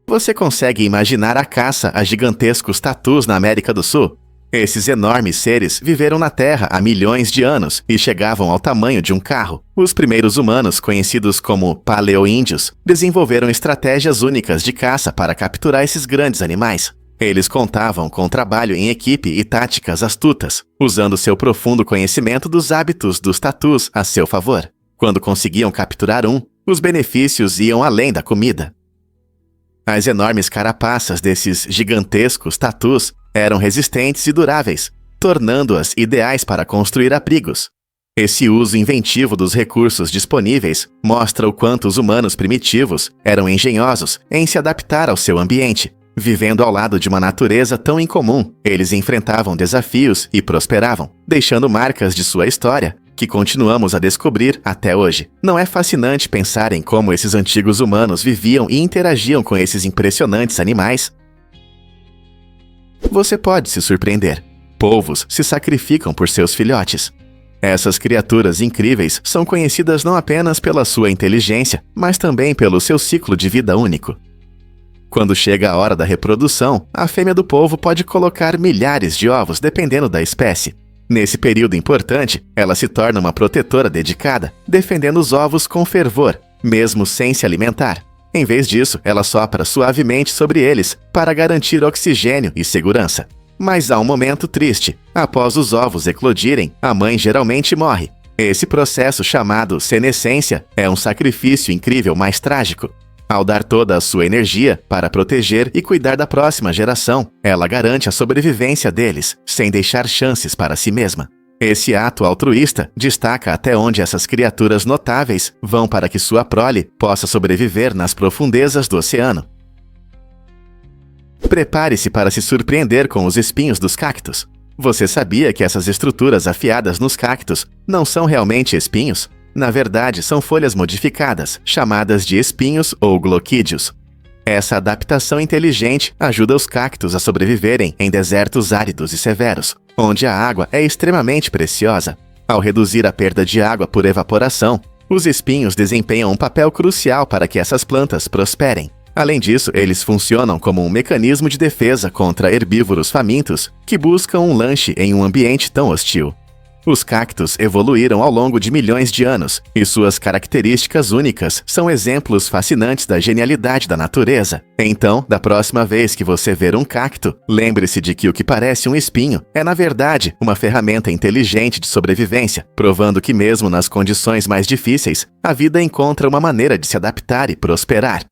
Você consegue imaginar a caça a gigantescos tatus na América do Sul? Esses enormes seres viveram na Terra há milhões de anos e chegavam ao tamanho de um carro. Os primeiros humanos, conhecidos como paleoíndios, desenvolveram estratégias únicas de caça para capturar esses grandes animais. Eles contavam com trabalho em equipe e táticas astutas, usando seu profundo conhecimento dos hábitos dos tatus a seu favor. Quando conseguiam capturar um, os benefícios iam além da comida. As enormes carapaças desses gigantescos tatus eram resistentes e duráveis, tornando-as ideais para construir abrigos. Esse uso inventivo dos recursos disponíveis mostra o quanto os humanos primitivos eram engenhosos em se adaptar ao seu ambiente. Vivendo ao lado de uma natureza tão incomum, eles enfrentavam desafios e prosperavam, deixando marcas de sua história, que continuamos a descobrir até hoje. Não é fascinante pensar em como esses antigos humanos viviam e interagiam com esses impressionantes animais? Você pode se surpreender. Polvos se sacrificam por seus filhotes. Essas criaturas incríveis são conhecidas não apenas pela sua inteligência, mas também pelo seu ciclo de vida único. Quando chega a hora da reprodução, a fêmea do polvo pode colocar milhares de ovos, dependendo da espécie. Nesse período importante, ela se torna uma protetora dedicada, defendendo os ovos com fervor, mesmo sem se alimentar. Em vez disso, ela sopra suavemente sobre eles para garantir oxigênio e segurança. Mas há um momento triste. Após os ovos eclodirem, a mãe geralmente morre. Esse processo, chamado senescência, é um sacrifício incrível, mas trágico. Ao dar toda a sua energia para proteger e cuidar da próxima geração, ela garante a sobrevivência deles, sem deixar chances para si mesma. Esse ato altruísta destaca até onde essas criaturas notáveis vão para que sua prole possa sobreviver nas profundezas do oceano. Prepare-se para se surpreender com os espinhos dos cactos. Você sabia que essas estruturas afiadas nos cactos não são realmente espinhos? Na verdade, são folhas modificadas, chamadas de espinhos ou gloquídeos. Essa adaptação inteligente ajuda os cactos a sobreviverem em desertos áridos e severos, onde a água é extremamente preciosa. Ao reduzir a perda de água por evaporação, os espinhos desempenham um papel crucial para que essas plantas prosperem. Além disso, eles funcionam como um mecanismo de defesa contra herbívoros famintos que buscam um lanche em um ambiente tão hostil. Os cactos evoluíram ao longo de milhões de anos, e suas características únicas são exemplos fascinantes da genialidade da natureza. Então, da próxima vez que você ver um cacto, lembre-se de que o que parece um espinho é, na verdade, uma ferramenta inteligente de sobrevivência, provando que mesmo nas condições mais difíceis, a vida encontra uma maneira de se adaptar e prosperar.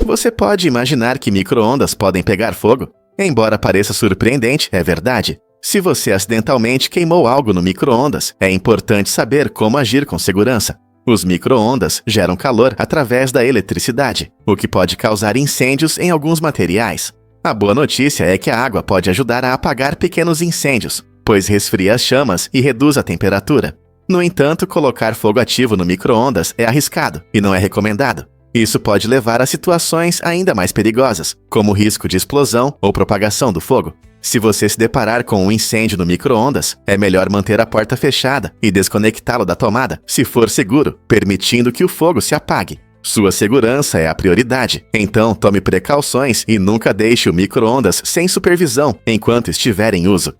Você pode imaginar que micro-ondas podem pegar fogo? Embora pareça surpreendente, é verdade. Se você acidentalmente queimou algo no micro-ondas, é importante saber como agir com segurança. Os micro-ondas geram calor através da eletricidade, o que pode causar incêndios em alguns materiais. A boa notícia é que a água pode ajudar a apagar pequenos incêndios, pois resfria as chamas e reduz a temperatura. No entanto, colocar fogo ativo no micro-ondas é arriscado e não é recomendado. Isso pode levar a situações ainda mais perigosas, como o risco de explosão ou propagação do fogo. Se você se deparar com um incêndio no micro-ondas, é melhor manter a porta fechada e desconectá-lo da tomada, se for seguro, permitindo que o fogo se apague. Sua segurança é a prioridade, então tome precauções e nunca deixe o micro-ondas sem supervisão enquanto estiver em uso.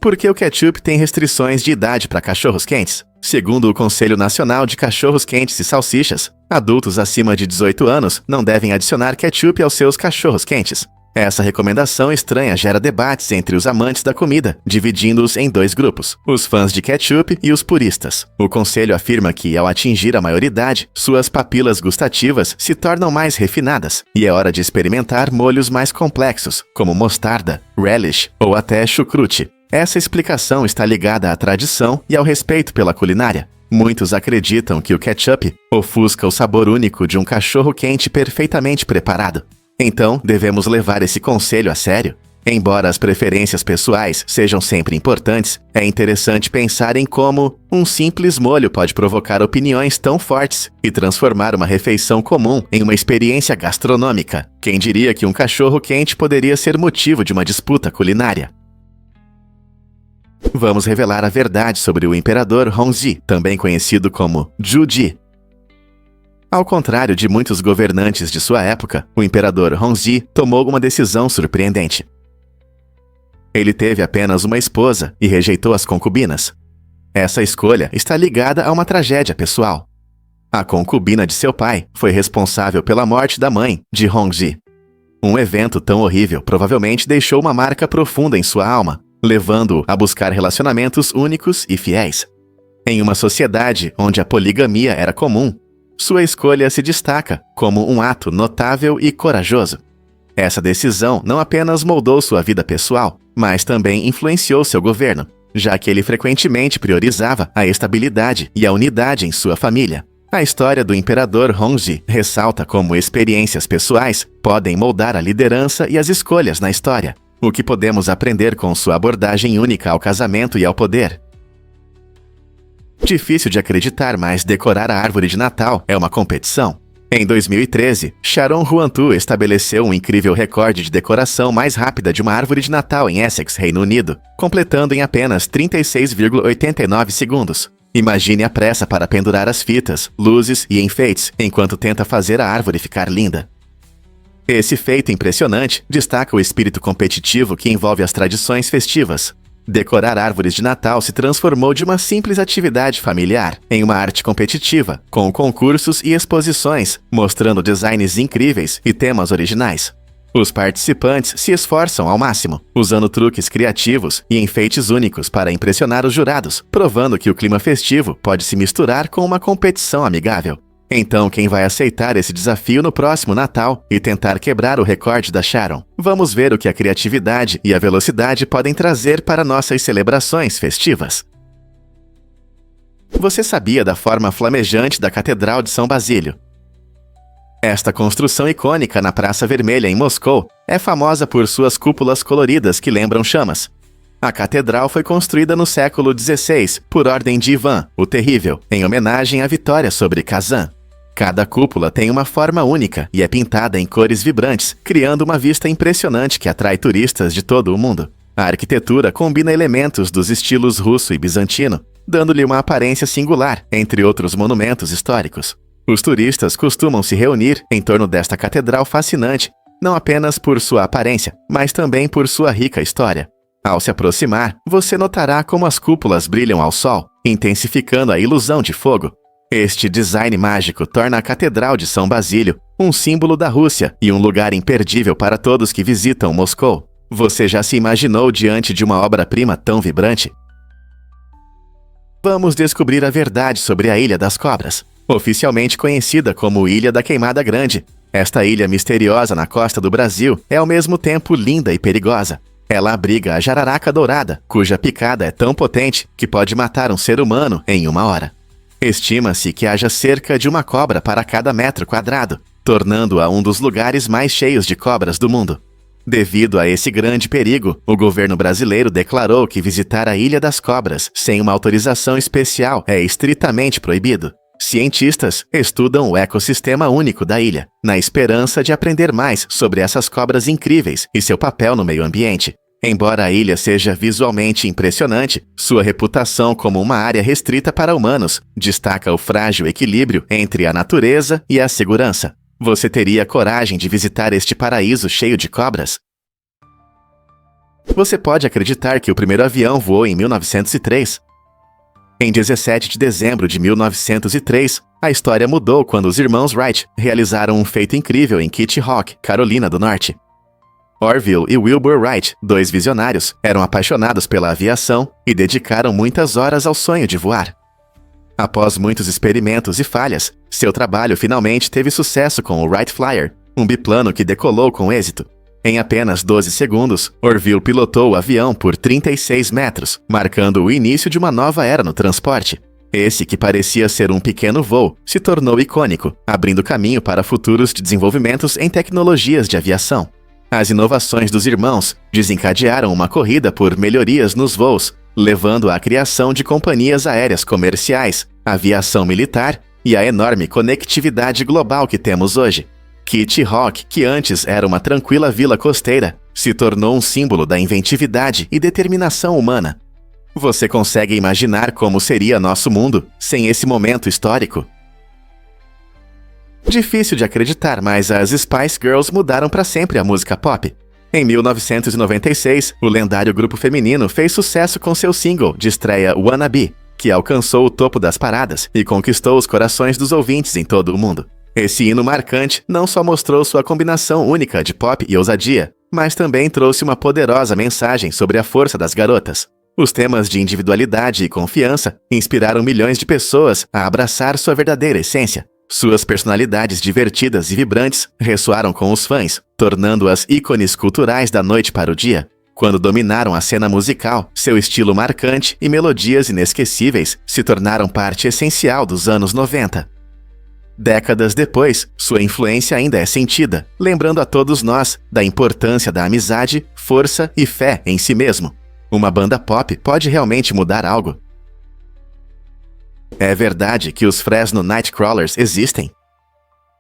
Por que o ketchup tem restrições de idade para cachorros quentes? Segundo o Conselho Nacional de Cachorros Quentes e Salsichas, adultos acima de 18 anos não devem adicionar ketchup aos seus cachorros quentes. Essa recomendação estranha gera debates entre os amantes da comida, dividindo-os em dois grupos, os fãs de ketchup e os puristas. O conselho afirma que, ao atingir a maioridade, suas papilas gustativas se tornam mais refinadas e é hora de experimentar molhos mais complexos, como mostarda, relish ou até chucrute. Essa explicação está ligada à tradição e ao respeito pela culinária. Muitos acreditam que o ketchup ofusca o sabor único de um cachorro quente perfeitamente preparado. Então, devemos levar esse conselho a sério? Embora as preferências pessoais sejam sempre importantes, é interessante pensar em como um simples molho pode provocar opiniões tão fortes e transformar uma refeição comum em uma experiência gastronômica. Quem diria que um cachorro quente poderia ser motivo de uma disputa culinária? Vamos revelar a verdade sobre o imperador Hongzhi, também conhecido como Zhu Ji. Ao contrário de muitos governantes de sua época, o imperador Hongzhi tomou uma decisão surpreendente. Ele teve apenas uma esposa e rejeitou as concubinas. Essa escolha está ligada a uma tragédia pessoal. A concubina de seu pai foi responsável pela morte da mãe de Hongzhi. Um evento tão horrível provavelmente deixou uma marca profunda em sua alma, levando-o a buscar relacionamentos únicos e fiéis. Em uma sociedade onde a poligamia era comum, sua escolha se destaca como um ato notável e corajoso. Essa decisão não apenas moldou sua vida pessoal, mas também influenciou seu governo, já que ele frequentemente priorizava a estabilidade e a unidade em sua família. A história do imperador Hongzhi ressalta como experiências pessoais podem moldar a liderança e as escolhas na história, o que podemos aprender com sua abordagem única ao casamento e ao poder. Difícil de acreditar, mas decorar a árvore de Natal é uma competição. Em 2013, Sharon Huantu estabeleceu um incrível recorde de decoração mais rápida de uma árvore de Natal em Essex, Reino Unido, completando em apenas 36,89 segundos. Imagine a pressa para pendurar as fitas, luzes e enfeites, enquanto tenta fazer a árvore ficar linda. Esse feito impressionante destaca o espírito competitivo que envolve as tradições festivas. Decorar árvores de Natal se transformou de uma simples atividade familiar em uma arte competitiva, com concursos e exposições, mostrando designs incríveis e temas originais. Os participantes se esforçam ao máximo, usando truques criativos e enfeites únicos para impressionar os jurados, provando que o clima festivo pode se misturar com uma competição amigável. Então, quem vai aceitar esse desafio no próximo Natal e tentar quebrar o recorde da Sharon? Vamos ver o que a criatividade e a velocidade podem trazer para nossas celebrações festivas. Você sabia da forma flamejante da Catedral de São Basílio? Esta construção icônica na Praça Vermelha em Moscou é famosa por suas cúpulas coloridas que lembram chamas. A catedral foi construída no século XVI por ordem de Ivan, o Terrível, em homenagem à vitória sobre Kazan. Cada cúpula tem uma forma única e é pintada em cores vibrantes, criando uma vista impressionante que atrai turistas de todo o mundo. A arquitetura combina elementos dos estilos russo e bizantino, dando-lhe uma aparência singular, entre outros monumentos históricos. Os turistas costumam se reunir em torno desta catedral fascinante, não apenas por sua aparência, mas também por sua rica história. Ao se aproximar, você notará como as cúpulas brilham ao sol, intensificando a ilusão de fogo. Este design mágico torna a Catedral de São Basílio um símbolo da Rússia e um lugar imperdível para todos que visitam Moscou. Você já se imaginou diante de uma obra-prima tão vibrante? Vamos descobrir a verdade sobre a Ilha das Cobras, oficialmente conhecida como Ilha da Queimada Grande. Esta ilha misteriosa na costa do Brasil é ao mesmo tempo linda e perigosa. Ela abriga a jararaca dourada, cuja picada é tão potente que pode matar um ser humano em 1 hora. Estima-se que haja cerca de uma cobra para cada metro quadrado, tornando-a um dos lugares mais cheios de cobras do mundo. Devido a esse grande perigo, o governo brasileiro declarou que visitar a Ilha das Cobras sem uma autorização especial é estritamente proibido. Cientistas estudam o ecossistema único da ilha, na esperança de aprender mais sobre essas cobras incríveis e seu papel no meio ambiente. Embora a ilha seja visualmente impressionante, sua reputação como uma área restrita para humanos destaca o frágil equilíbrio entre a natureza e a segurança. Você teria coragem de visitar este paraíso cheio de cobras? Você pode acreditar que o primeiro avião voou em 1903? Em 17 de dezembro de 1903, a história mudou quando os irmãos Wright realizaram um feito incrível em Kitty Hawk, Carolina do Norte. Orville e Wilbur Wright, dois visionários, eram apaixonados pela aviação e dedicaram muitas horas ao sonho de voar. Após muitos experimentos e falhas, seu trabalho finalmente teve sucesso com o Wright Flyer, um biplano que decolou com êxito. Em apenas 12 segundos, Orville pilotou o avião por 36 metros, marcando o início de uma nova era no transporte. Esse, que parecia ser um pequeno voo, se tornou icônico, abrindo caminho para futuros desenvolvimentos em tecnologias de aviação. As inovações dos irmãos desencadearam uma corrida por melhorias nos voos, levando à criação de companhias aéreas comerciais, aviação militar e a enorme conectividade global que temos hoje. Kitty Hawk, que antes era uma tranquila vila costeira, se tornou um símbolo da inventividade e determinação humana. Você consegue imaginar como seria nosso mundo sem esse momento histórico? Difícil de acreditar, mas as Spice Girls mudaram para sempre a música pop. Em 1996, o lendário grupo feminino fez sucesso com seu single de estreia Wanna Be, que alcançou o topo das paradas e conquistou os corações dos ouvintes em todo o mundo. Esse hino marcante não só mostrou sua combinação única de pop e ousadia, mas também trouxe uma poderosa mensagem sobre a força das garotas. Os temas de individualidade e confiança inspiraram milhões de pessoas a abraçar sua verdadeira essência. Suas personalidades divertidas e vibrantes ressoaram com os fãs, tornando-as ícones culturais da noite para o dia. Quando dominaram a cena musical, seu estilo marcante e melodias inesquecíveis se tornaram parte essencial dos anos 90. Décadas depois, sua influência ainda é sentida, lembrando a todos nós da importância da amizade, força e fé em si mesmo. Uma banda pop pode realmente mudar algo. É verdade que os Fresno Nightcrawlers existem?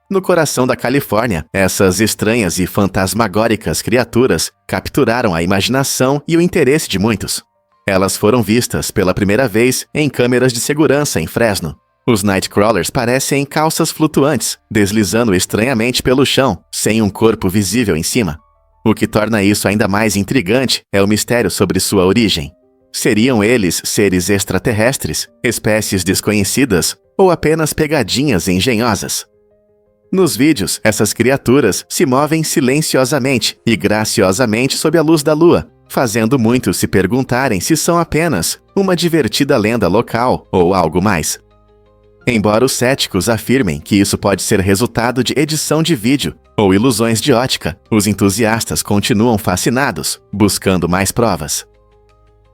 No coração da Califórnia, essas estranhas e fantasmagóricas criaturas capturaram a imaginação e o interesse de muitos. Elas foram vistas pela primeira vez em câmeras de segurança em Fresno. Os Nightcrawlers parecem calças flutuantes, deslizando estranhamente pelo chão, sem um corpo visível em cima. O que torna isso ainda mais intrigante é o mistério sobre sua origem. Seriam eles seres extraterrestres, espécies desconhecidas ou apenas pegadinhas engenhosas? Nos vídeos, essas criaturas se movem silenciosamente e graciosamente sob a luz da lua, fazendo muitos se perguntarem se são apenas uma divertida lenda local ou algo mais. Embora os céticos afirmem que isso pode ser resultado de edição de vídeo ou ilusões de ótica, os entusiastas continuam fascinados, buscando mais provas.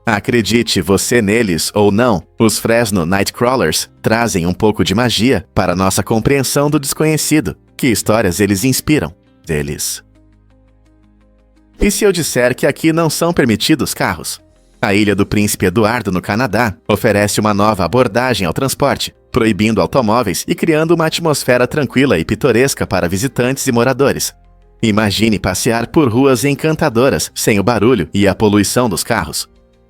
Acredite você neles ou não, os Fresno Nightcrawlers trazem um pouco de magia para nossa compreensão do desconhecido. Que histórias eles inspiram? E se eu disser que aqui não são permitidos carros? A Ilha do Príncipe Eduardo, no Canadá, oferece uma nova abordagem ao transporte, proibindo automóveis e criando uma atmosfera tranquila e pitoresca para visitantes e moradores. Imagine passear por ruas encantadoras, sem o barulho e a poluição dos carros.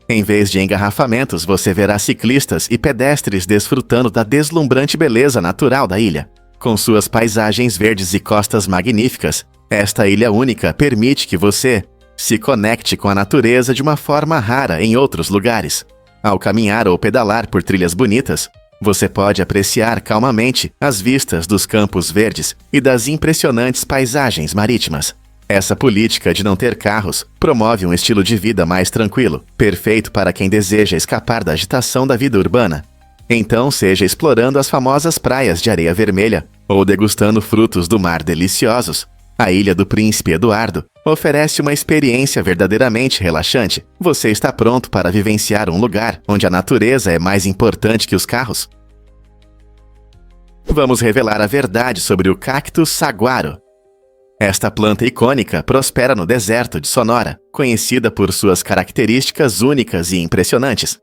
Em vez de engarrafamentos, você verá ciclistas e pedestres desfrutando da deslumbrante beleza natural da ilha. Com suas paisagens verdes e costas magníficas, esta ilha única permite que você se conecte com a natureza de uma forma rara em outros lugares. Ao caminhar ou pedalar por trilhas bonitas, você pode apreciar calmamente as vistas dos campos verdes e das impressionantes paisagens marítimas. Essa política de não ter carros promove um estilo de vida mais tranquilo, perfeito para quem deseja escapar da agitação da vida urbana. Então, seja explorando as famosas praias de areia vermelha ou degustando frutos do mar deliciosos, a Ilha do Príncipe Eduardo oferece uma experiência verdadeiramente relaxante. Você está pronto para vivenciar um lugar onde a natureza é mais importante que os carros? Vamos revelar a verdade sobre o cacto saguaro. Esta planta icônica prospera no deserto de Sonora, conhecida por suas características únicas e impressionantes.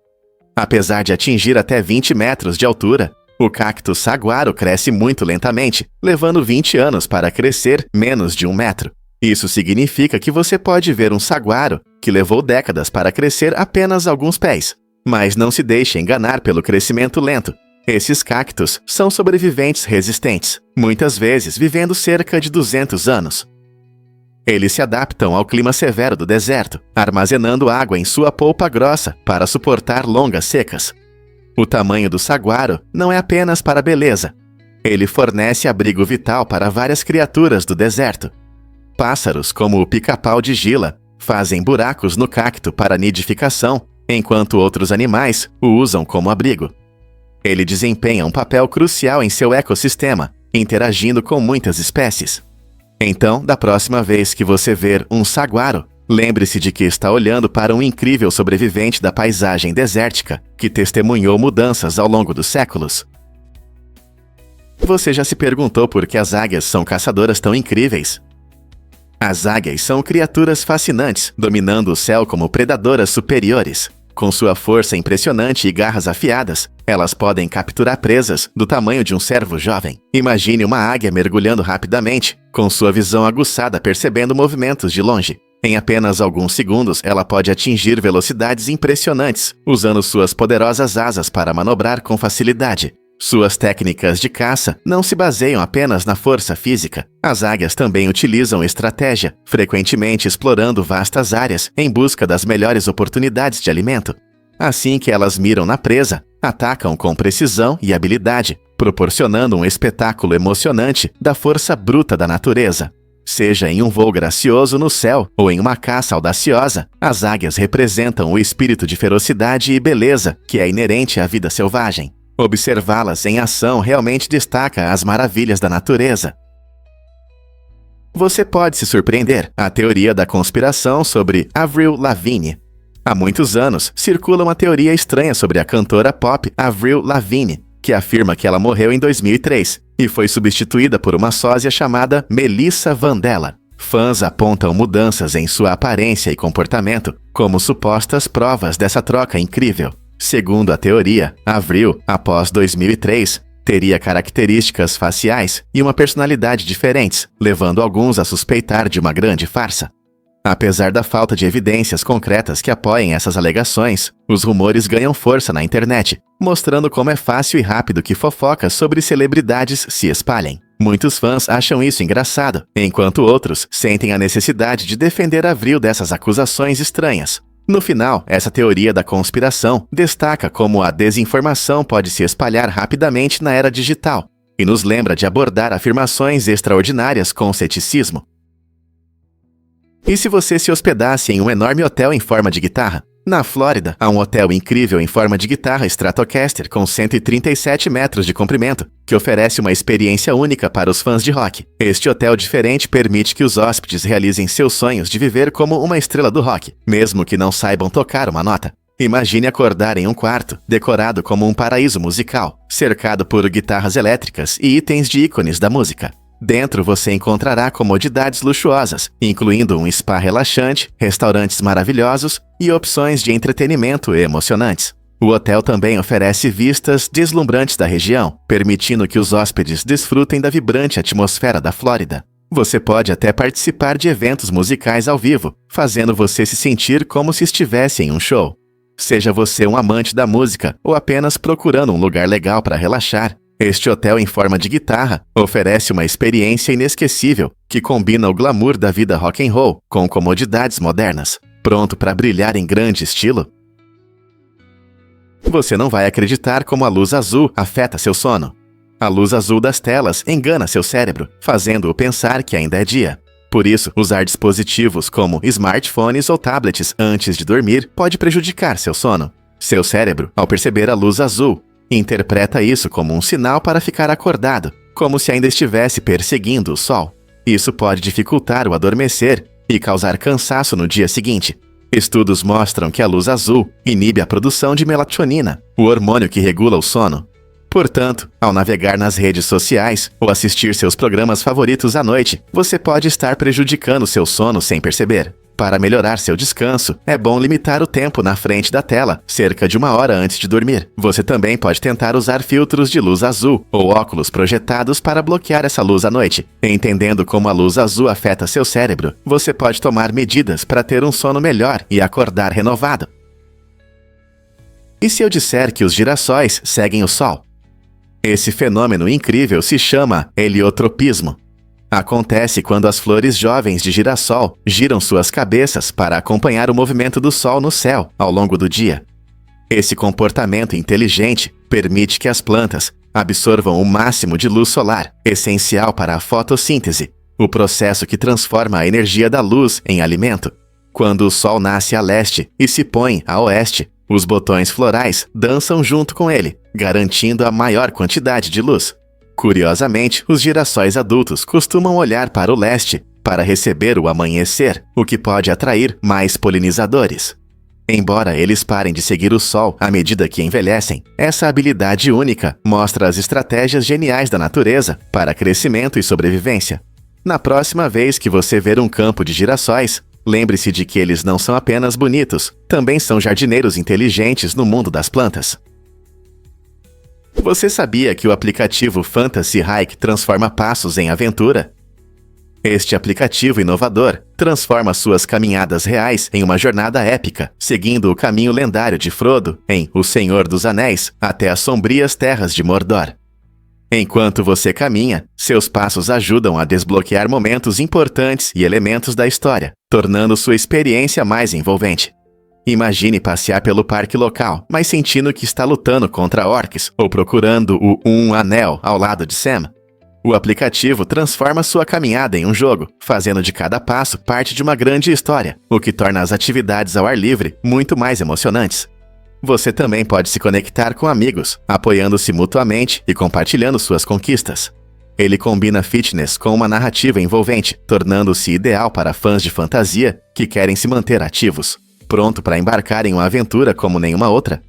Apesar de atingir até 20 metros de altura, o cacto saguaro cresce muito lentamente, levando 20 anos para crescer menos de 1 metro. Isso significa que você pode ver um saguaro que levou décadas para crescer apenas alguns pés. Mas não se deixe enganar pelo crescimento lento. Esses cactos são sobreviventes resistentes, muitas vezes vivendo cerca de 200 anos. Eles se adaptam ao clima severo do deserto, armazenando água em sua polpa grossa para suportar longas secas. O tamanho do saguaro não é apenas para beleza. Ele fornece abrigo vital para várias criaturas do deserto. Pássaros, como o pica-pau de Gila, fazem buracos no cacto para nidificação, enquanto outros animais o usam como abrigo. Ele desempenha um papel crucial em seu ecossistema, interagindo com muitas espécies. Então, da próxima vez que você ver um saguaro, lembre-se de que está olhando para um incrível sobrevivente da paisagem desértica que testemunhou mudanças ao longo dos séculos. Você já se perguntou por que as águias são caçadoras tão incríveis? As águias são criaturas fascinantes, dominando o céu como predadoras superiores. Com sua força impressionante e garras afiadas, elas podem capturar presas do tamanho de um cervo jovem. Imagine uma águia mergulhando rapidamente, com sua visão aguçada percebendo movimentos de longe. Em apenas alguns segundos, ela pode atingir velocidades impressionantes, usando suas poderosas asas para manobrar com facilidade. Suas técnicas de caça não se baseiam apenas na força física. As águias também utilizam estratégia, frequentemente explorando vastas áreas em busca das melhores oportunidades de alimento. Assim que elas miram na presa, atacam com precisão e habilidade, proporcionando um espetáculo emocionante da força bruta da natureza. Seja em um voo gracioso no céu ou em uma caça audaciosa, as águias representam o espírito de ferocidade e beleza que é inerente à vida selvagem. Observá-las em ação realmente destaca as maravilhas da natureza. Você pode se surpreender. A teoria da conspiração sobre Avril Lavigne. Há muitos anos, circula uma teoria estranha sobre a cantora pop Avril Lavigne, que afirma que ela morreu em 2003 e foi substituída por uma sósia chamada Melissa Vandella. Fãs apontam mudanças em sua aparência e comportamento como supostas provas dessa troca incrível. Segundo a teoria, Avril, após 2003, teria características faciais e uma personalidade diferentes, levando alguns a suspeitar de uma grande farsa. Apesar da falta de evidências concretas que apoiem essas alegações, os rumores ganham força na internet, mostrando como é fácil e rápido que fofocas sobre celebridades se espalhem. Muitos fãs acham isso engraçado, enquanto outros sentem a necessidade de defender Avril dessas acusações estranhas. No final, essa teoria da conspiração destaca como a desinformação pode se espalhar rapidamente na era digital e nos lembra de abordar afirmações extraordinárias com ceticismo. E se você se hospedasse em um enorme hotel em forma de guitarra? Na Flórida, há um hotel incrível em forma de guitarra Stratocaster com 137 metros de comprimento, que oferece uma experiência única para os fãs de rock. Este hotel diferente permite que os hóspedes realizem seus sonhos de viver como uma estrela do rock, mesmo que não saibam tocar uma nota. Imagine acordar em um quarto, decorado como um paraíso musical, cercado por guitarras elétricas e itens de ícones da música. Dentro você encontrará comodidades luxuosas, incluindo um spa relaxante, restaurantes maravilhosos e opções de entretenimento emocionantes. O hotel também oferece vistas deslumbrantes da região, permitindo que os hóspedes desfrutem da vibrante atmosfera da Flórida. Você pode até participar de eventos musicais ao vivo, fazendo você se sentir como se estivesse em um show. Seja você um amante da música ou apenas procurando um lugar legal para relaxar, este hotel em forma de guitarra oferece uma experiência inesquecível que combina o glamour da vida rock and roll com comodidades modernas. Pronto para brilhar em grande estilo? Você não vai acreditar como a luz azul afeta seu sono. A luz azul das telas engana seu cérebro, fazendo-o pensar que ainda é dia. Por isso, usar dispositivos como smartphones ou tablets antes de dormir pode prejudicar seu sono. Seu cérebro, ao perceber a luz azul, interpreta isso como um sinal para ficar acordado, como se ainda estivesse perseguindo o sol. Isso pode dificultar o adormecer e causar cansaço no dia seguinte. Estudos mostram que a luz azul inibe a produção de melatonina, o hormônio que regula o sono. Portanto, ao navegar nas redes sociais ou assistir seus programas favoritos à noite, você pode estar prejudicando seu sono sem perceber. Para melhorar seu descanso, é bom limitar o tempo na frente da tela, cerca de 1 hora antes de dormir. Você também pode tentar usar filtros de luz azul ou óculos projetados para bloquear essa luz à noite. Entendendo como a luz azul afeta seu cérebro, você pode tomar medidas para ter um sono melhor e acordar renovado. E se eu disser que os girassóis seguem o Sol? Esse fenômeno incrível se chama heliotropismo. Acontece quando as flores jovens de girassol giram suas cabeças para acompanhar o movimento do sol no céu ao longo do dia. Esse comportamento inteligente permite que as plantas absorvam o máximo de luz solar, essencial para a fotossíntese, o processo que transforma a energia da luz em alimento. Quando o sol nasce a leste e se põe a oeste, os botões florais dançam junto com ele, garantindo a maior quantidade de luz. Curiosamente, os girassóis adultos costumam olhar para o leste para receber o amanhecer, o que pode atrair mais polinizadores. Embora eles parem de seguir o sol à medida que envelhecem, essa habilidade única mostra as estratégias geniais da natureza para crescimento e sobrevivência. Na próxima vez que você ver um campo de girassóis, lembre-se de que eles não são apenas bonitos, também são jardineiros inteligentes no mundo das plantas. Você sabia que o aplicativo Fantasy Hike transforma passos em aventura? Este aplicativo inovador transforma suas caminhadas reais em uma jornada épica, seguindo o caminho lendário de Frodo em O Senhor dos Anéis até as sombrias terras de Mordor. Enquanto você caminha, seus passos ajudam a desbloquear momentos importantes e elementos da história, tornando sua experiência mais envolvente. Imagine passear pelo parque local, mas sentindo que está lutando contra orcs ou procurando o Anel ao lado de Sam. O aplicativo transforma sua caminhada em um jogo, fazendo de cada passo parte de uma grande história, o que torna as atividades ao ar livre muito mais emocionantes. Você também pode se conectar com amigos, apoiando-se mutuamente e compartilhando suas conquistas. Ele combina fitness com uma narrativa envolvente, tornando-se ideal para fãs de fantasia que querem se manter ativos, pronto para embarcar em uma aventura como nenhuma outra.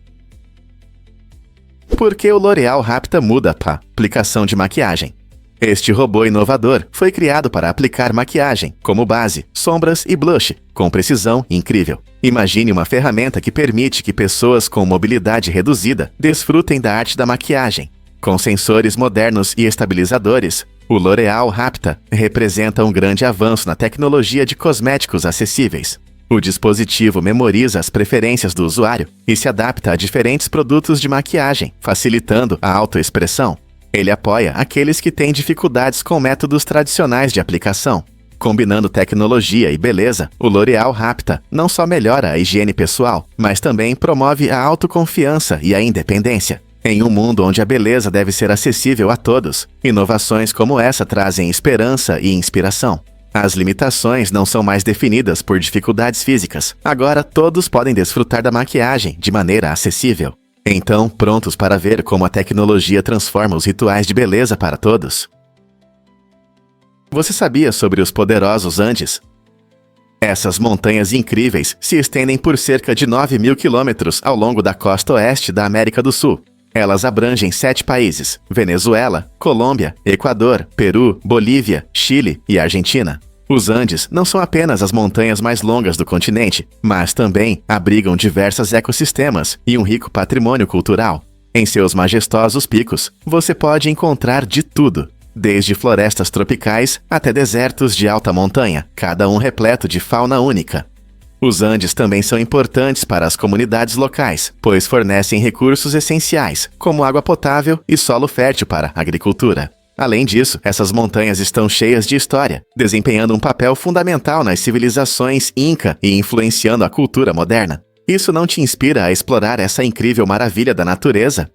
Por que o L'Oréal Rapta muda a aplicação de maquiagem? Este robô inovador foi criado para aplicar maquiagem, como base, sombras e blush, com precisão incrível. Imagine uma ferramenta que permite que pessoas com mobilidade reduzida desfrutem da arte da maquiagem. Com sensores modernos e estabilizadores, o L'Oréal Rapta representa um grande avanço na tecnologia de cosméticos acessíveis. O dispositivo memoriza as preferências do usuário e se adapta a diferentes produtos de maquiagem, facilitando a autoexpressão. Ele apoia aqueles que têm dificuldades com métodos tradicionais de aplicação. Combinando tecnologia e beleza, o L'Oréal Rapta não só melhora a higiene pessoal, mas também promove a autoconfiança e a independência. Em um mundo onde a beleza deve ser acessível a todos, inovações como essa trazem esperança e inspiração. As limitações não são mais definidas por dificuldades físicas. Agora todos podem desfrutar da maquiagem de maneira acessível. Então, prontos para ver como a tecnologia transforma os rituais de beleza para todos? Você sabia sobre os poderosos Andes? Essas montanhas incríveis se estendem por cerca de 9.000 quilômetros ao longo da costa oeste da América do Sul. Elas abrangem 7 países: Venezuela, Colômbia, Equador, Peru, Bolívia, Chile e Argentina. Os Andes não são apenas as montanhas mais longas do continente, mas também abrigam diversos ecossistemas e um rico patrimônio cultural. Em seus majestosos picos, você pode encontrar de tudo, desde florestas tropicais até desertos de alta montanha, cada um repleto de fauna única. Os Andes também são importantes para as comunidades locais, pois fornecem recursos essenciais, como água potável e solo fértil para a agricultura. Além disso, essas montanhas estão cheias de história, desempenhando um papel fundamental nas civilizações Inca e influenciando a cultura moderna. Isso não te inspira a explorar essa incrível maravilha da natureza?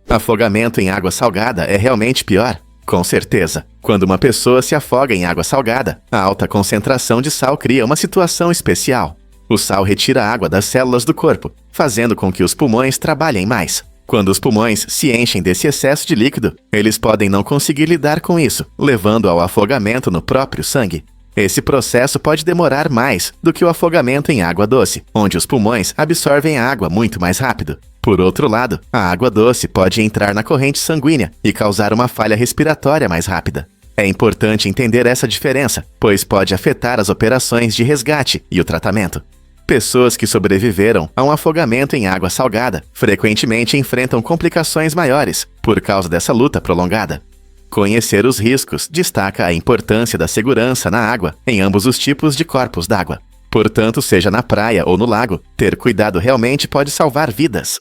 Afogamento em água salgada é realmente pior? Com certeza. Quando uma pessoa se afoga em água salgada, a alta concentração de sal cria uma situação especial. O sal retira a água das células do corpo, fazendo com que os pulmões trabalhem mais. Quando os pulmões se enchem desse excesso de líquido, eles podem não conseguir lidar com isso, levando ao afogamento no próprio sangue. Esse processo pode demorar mais do que o afogamento em água doce, onde os pulmões absorvem a água muito mais rápido. Por outro lado, a água doce pode entrar na corrente sanguínea e causar uma falha respiratória mais rápida. É importante entender essa diferença, pois pode afetar as operações de resgate e o tratamento. Pessoas que sobreviveram a um afogamento em água salgada frequentemente enfrentam complicações maiores por causa dessa luta prolongada. Conhecer os riscos destaca a importância da segurança na água em ambos os tipos de corpos d'água. Portanto, seja na praia ou no lago, ter cuidado realmente pode salvar vidas.